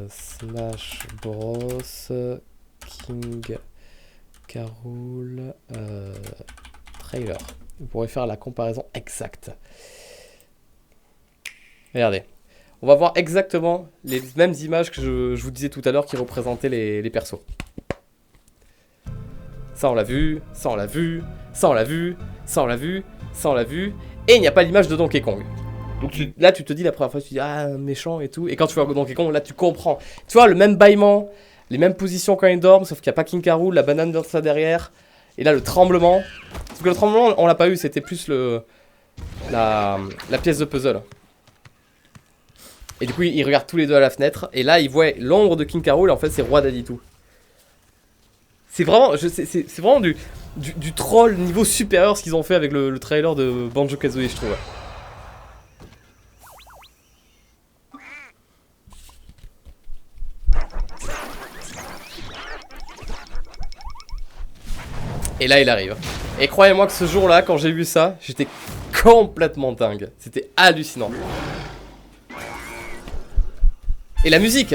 Smash Bros. King Carol trailer. Vous pourrez faire la comparaison exacte. Regardez. On va voir exactement les mêmes images que je vous disais tout à l'heure qui représentaient les persos. Ça on l'a vu, ça on l'a vu, ça on l'a vu, ça on l'a vu, ça on l'a vu. Et il n'y a pas l'image de Donkey Kong. Donc là tu te dis la première fois, tu te dis ah méchant et tout. Et quand tu vois Donkey Kong, là tu comprends. Tu vois le même bâillement, les mêmes positions quand il dorme, sauf qu'il n'y a pas King K. Rool, la banane dans ça derrière. Et là le tremblement. Parce que le tremblement on l'a pas eu, c'était plus la pièce de puzzle. Et du coup ils regardent tous les deux à la fenêtre. Et là ils voient l'ombre de King K. Rool et en fait c'est Roi Daditou. C'est vraiment, c'est vraiment du troll niveau supérieur ce qu'ils ont fait avec le trailer de Banjo-Kazooie, je trouve. Et là, il arrive. Et croyez-moi que ce jour-là, quand j'ai vu ça, j'étais complètement dingue. C'était hallucinant. Et la musique!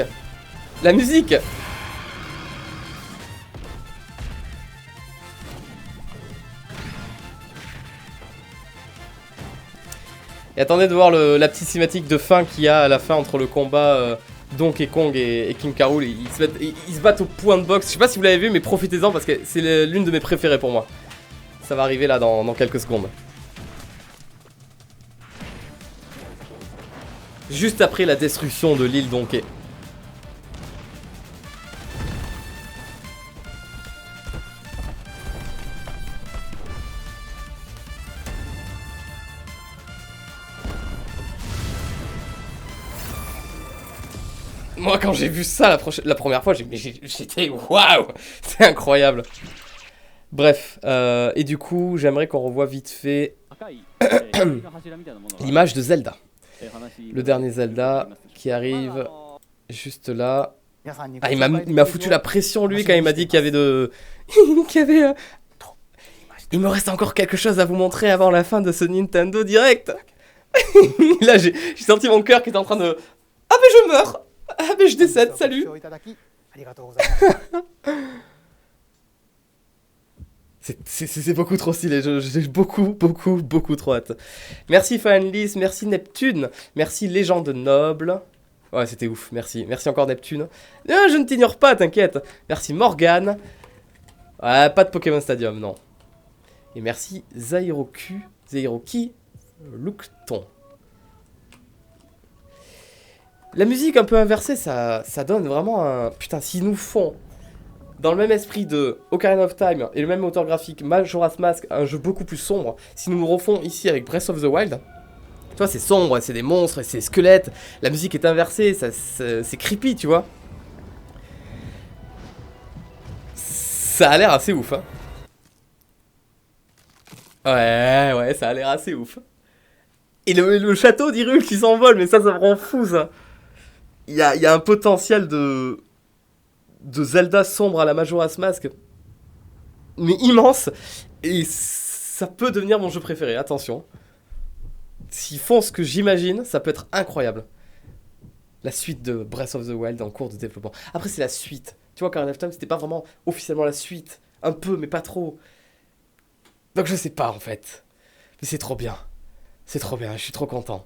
La musique! Et attendez de voir la petite cinématique de fin qu'il y a à la fin entre le combat Donkey Kong et King K. Rool. Ils se battent au point de boxe. Je sais pas si vous l'avez vu, mais profitez-en parce que c'est l'une de mes préférées pour moi. Ça va arriver là dans quelques secondes. Juste après la destruction de l'île Donkey. Moi, quand j'ai vu ça la première fois, j'étais waouh, c'est incroyable. Bref, et du coup, j'aimerais qu'on revoie vite fait l'image de Zelda. Le dernier Zelda qui arrive juste là. Ah, il m'a foutu la pression, lui, quand il m'a dit qu'il y avait de... Il me reste encore quelque chose à vous montrer avant la fin de ce Nintendo Direct. Là, j'ai senti mon cœur qui était en train de... Ah, mais je meurs. Ah mais je décède, salut. C'est beaucoup trop stylé, j'ai beaucoup trop hâte. Merci Fanlis, merci Neptune, merci Légende Noble. Ouais c'était ouf, merci encore Neptune. Je ne t'ignore pas, t'inquiète. Merci Morgane. Ouais, pas de Pokémon Stadium, non. Et merci Zairoki Lookton. La musique un peu inversée, ça donne vraiment un... Putain, s'ils nous font, dans le même esprit de Ocarina of Time et le même moteur graphique, Majora's Mask, un jeu beaucoup plus sombre, s'ils nous le refont ici avec Breath of the Wild, tu vois, c'est sombre, c'est des monstres, c'est des squelettes, la musique est inversée, c'est creepy, tu vois. Ça a l'air assez ouf, hein. Ouais, ça a l'air assez ouf. Et le château d'Hyrule qui s'envole, mais ça me rend fou, ça. Il y a un potentiel de Zelda sombre à la Majora's Mask, mais immense, et ça peut devenir mon jeu préféré, attention. S'ils font ce que j'imagine, ça peut être incroyable. La suite de Breath of the Wild en cours de développement. Après, c'est la suite. Tu vois, Ocarina of Time, c'était pas vraiment officiellement la suite. Un peu, mais pas trop. Donc je sais pas, en fait. Mais c'est trop bien. C'est trop bien, je suis trop content.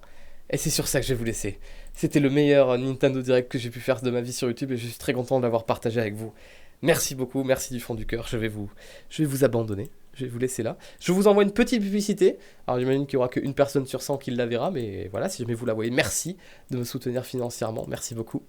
Et c'est sur ça que je vais vous laisser. C'était le meilleur Nintendo Direct que j'ai pu faire de ma vie sur YouTube et je suis très content de l'avoir partagé avec vous. Merci beaucoup, merci du fond du cœur. Je vais vous abandonner, je vais vous laisser là. Je vous envoie une petite publicité. Alors j'imagine qu'il n'y aura qu'une personne sur 100 qui la verra, mais voilà, si jamais vous la voyez, merci de me soutenir financièrement, merci beaucoup.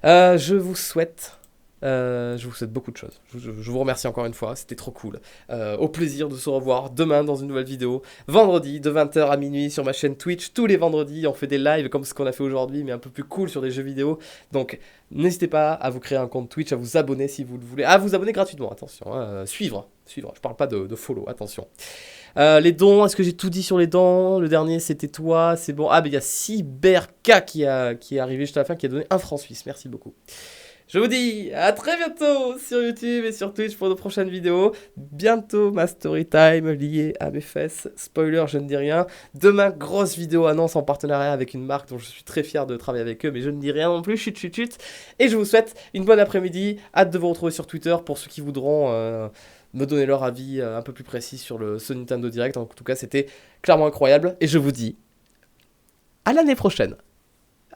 Je vous souhaite beaucoup de choses. Je vous remercie encore une fois, c'était trop cool. Au plaisir de se revoir demain dans une nouvelle vidéo. Vendredi de 20h à minuit sur ma chaîne Twitch. Tous les vendredis, on fait des lives comme ce qu'on a fait aujourd'hui, mais un peu plus cool sur des jeux vidéo. Donc n'hésitez pas à vous créer un compte Twitch, à vous abonner si vous le voulez. À vous abonner gratuitement, attention. Suivre. Je parle pas de follow, attention. Les dons, est-ce que j'ai tout dit sur les dons? Le dernier c'était toi, c'est bon. Ah, mais il y a Cyberka qui est arrivé juste à la fin, qui a donné 1 franc suisse. Merci beaucoup. Je vous dis à très bientôt sur YouTube et sur Twitch pour de prochaines vidéos. Bientôt ma story time liée à mes fesses. Spoiler, je ne dis rien. Demain, grosse vidéo annonce en partenariat avec une marque dont je suis très fier de travailler avec eux, mais je ne dis rien non plus. Chut, chut, chut. Et je vous souhaite une bonne après-midi. Hâte de vous retrouver sur Twitter pour ceux qui voudront me donner leur avis un peu plus précis sur ce Nintendo Direct. En tout cas, c'était clairement incroyable. Et je vous dis à l'année prochaine.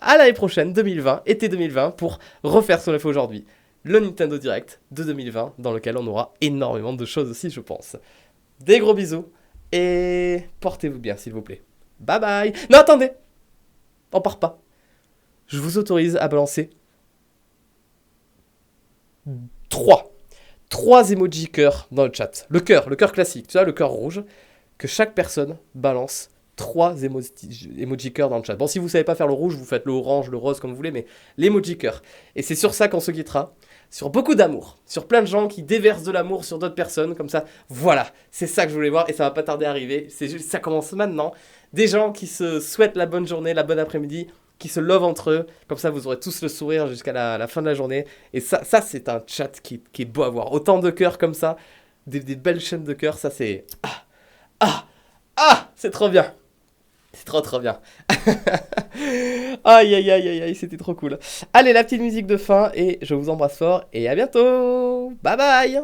À l'année prochaine, 2020, été 2020, pour refaire ce qu'on a fait aujourd'hui. Le Nintendo Direct de 2020, dans lequel on aura énormément de choses aussi, je pense. Des gros bisous, et portez-vous bien, s'il vous plaît. Bye bye. Non, attendez. On part pas. Je vous autorise à balancer 3 emojis cœur dans le chat. Le cœur classique, tu vois, le cœur rouge, que chaque personne balance 3 emojis cœur dans le chat. Bon, si vous savez pas faire le rouge, vous faites le orange, le rose, comme vous voulez, mais l'emoji cœur. Et c'est sur ça qu'on se quittera. Sur beaucoup d'amour. Sur plein de gens qui déversent de l'amour sur d'autres personnes, comme ça. Voilà, c'est ça que je voulais voir et ça va pas tarder à arriver. Ça commence maintenant. Des gens qui se souhaitent la bonne journée, la bonne après-midi, qui se love entre eux. Comme ça, vous aurez tous le sourire jusqu'à la fin de la journée. Et ça c'est un chat qui est beau à voir. Autant de cœurs comme ça, des belles chaînes de cœurs, ça c'est... c'est trop bien. C'est trop bien. Aïe aïe aïe aïe aïe, c'était trop cool. Allez, la petite musique de fin et je vous embrasse fort et à bientôt. Bye bye.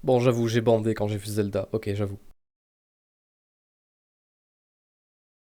Bon, j'avoue, j'ai bandé quand j'ai vu Zelda. Ok, j'avoue.